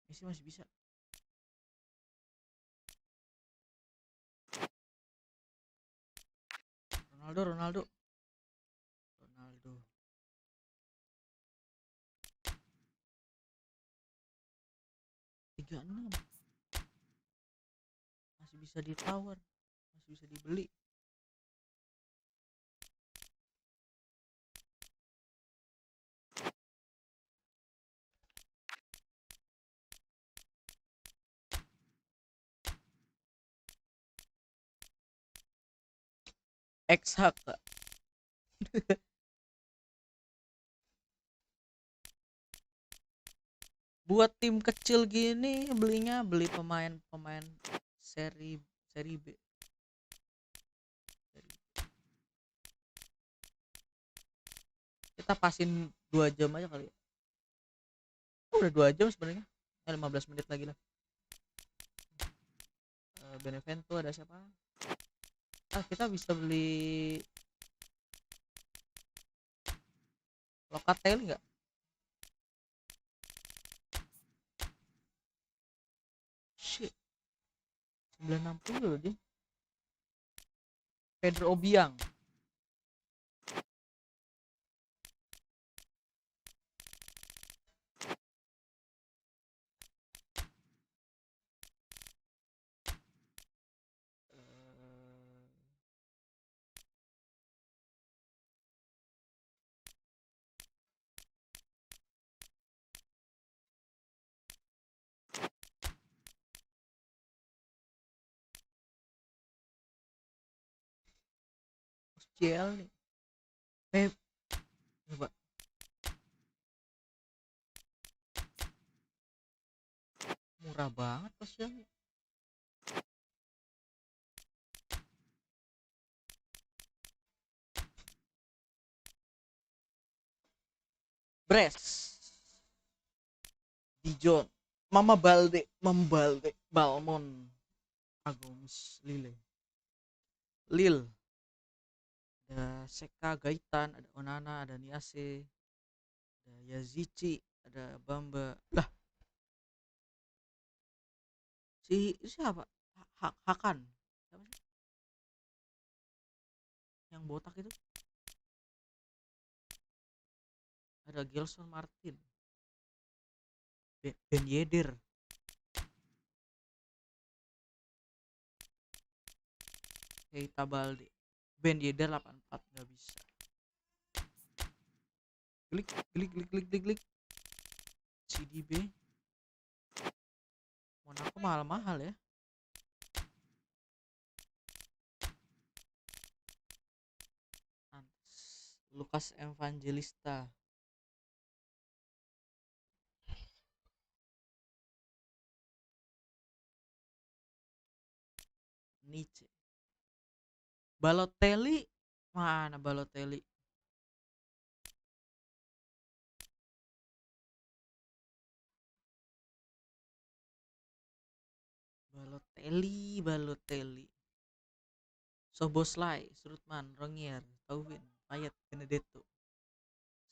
Messi masih bisa. Ronaldo 36 masih bisa ditawar, masih bisa dibeli. Ekshak buat tim kecil gini beli pemain seri B. Kita pasin 2 jam aja kali ya. Udah 2 jam sebenarnya. 15 menit lagi lah. Benevento ada siapa? Kita bisa beli Locatelli nggak? Shit. 960 loh dia. Pedro Obiang. JL nih. Coba. Murah banget pas ya. Bres. Dijon. Balde, Balmon. Agons, Lil. Ada Seka Gaitan, ada Onana, ada Niase, ada Yazici, ada Bamba. Lah, siapa? Hakan. Siapa sih? Yang botak itu? Ada Gelson Martin. Ben Yedder. Keita Balde. Ben Yedder 84 nggak bisa. Klik. CDB. Monaco mahal-mahal ya. Lucas Evangelista. Nietzsche. Balotelli mana Balotelli? Soboslai, Surutman, Rongier, Tauvin, Payet, Benedetto,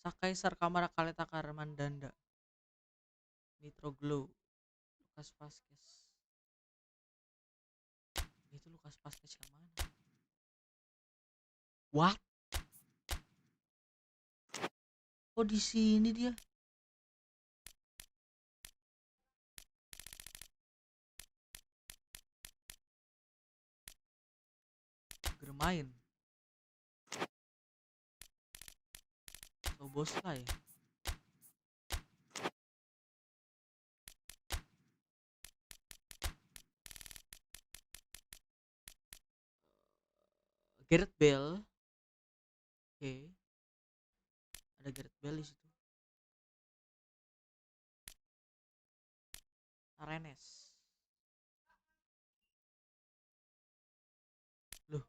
Sakaisar Kamara Kaletakar Mandanda, Mitroglou, Lucas Vazquez. Itu Lucas Vazquez yang mana? What? Oh di sini dia. main. So bos lah ya. Gareth Bale. Oke. Ada Gareth Bale di situ. Arenes. Loh.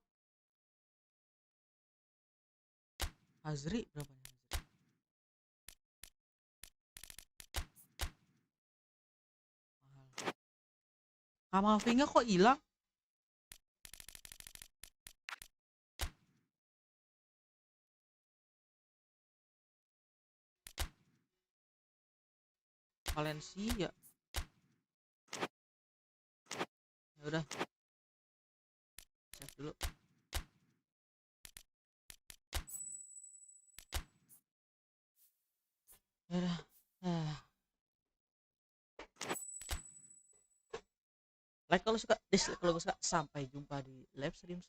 Hazri berapa nih? Mahal. Kamavinga kok hilang? Valencia. Ya udah. Save dulu. Ya udah. Like kalau suka, dislike kalau suka. Sampai jumpa di live stream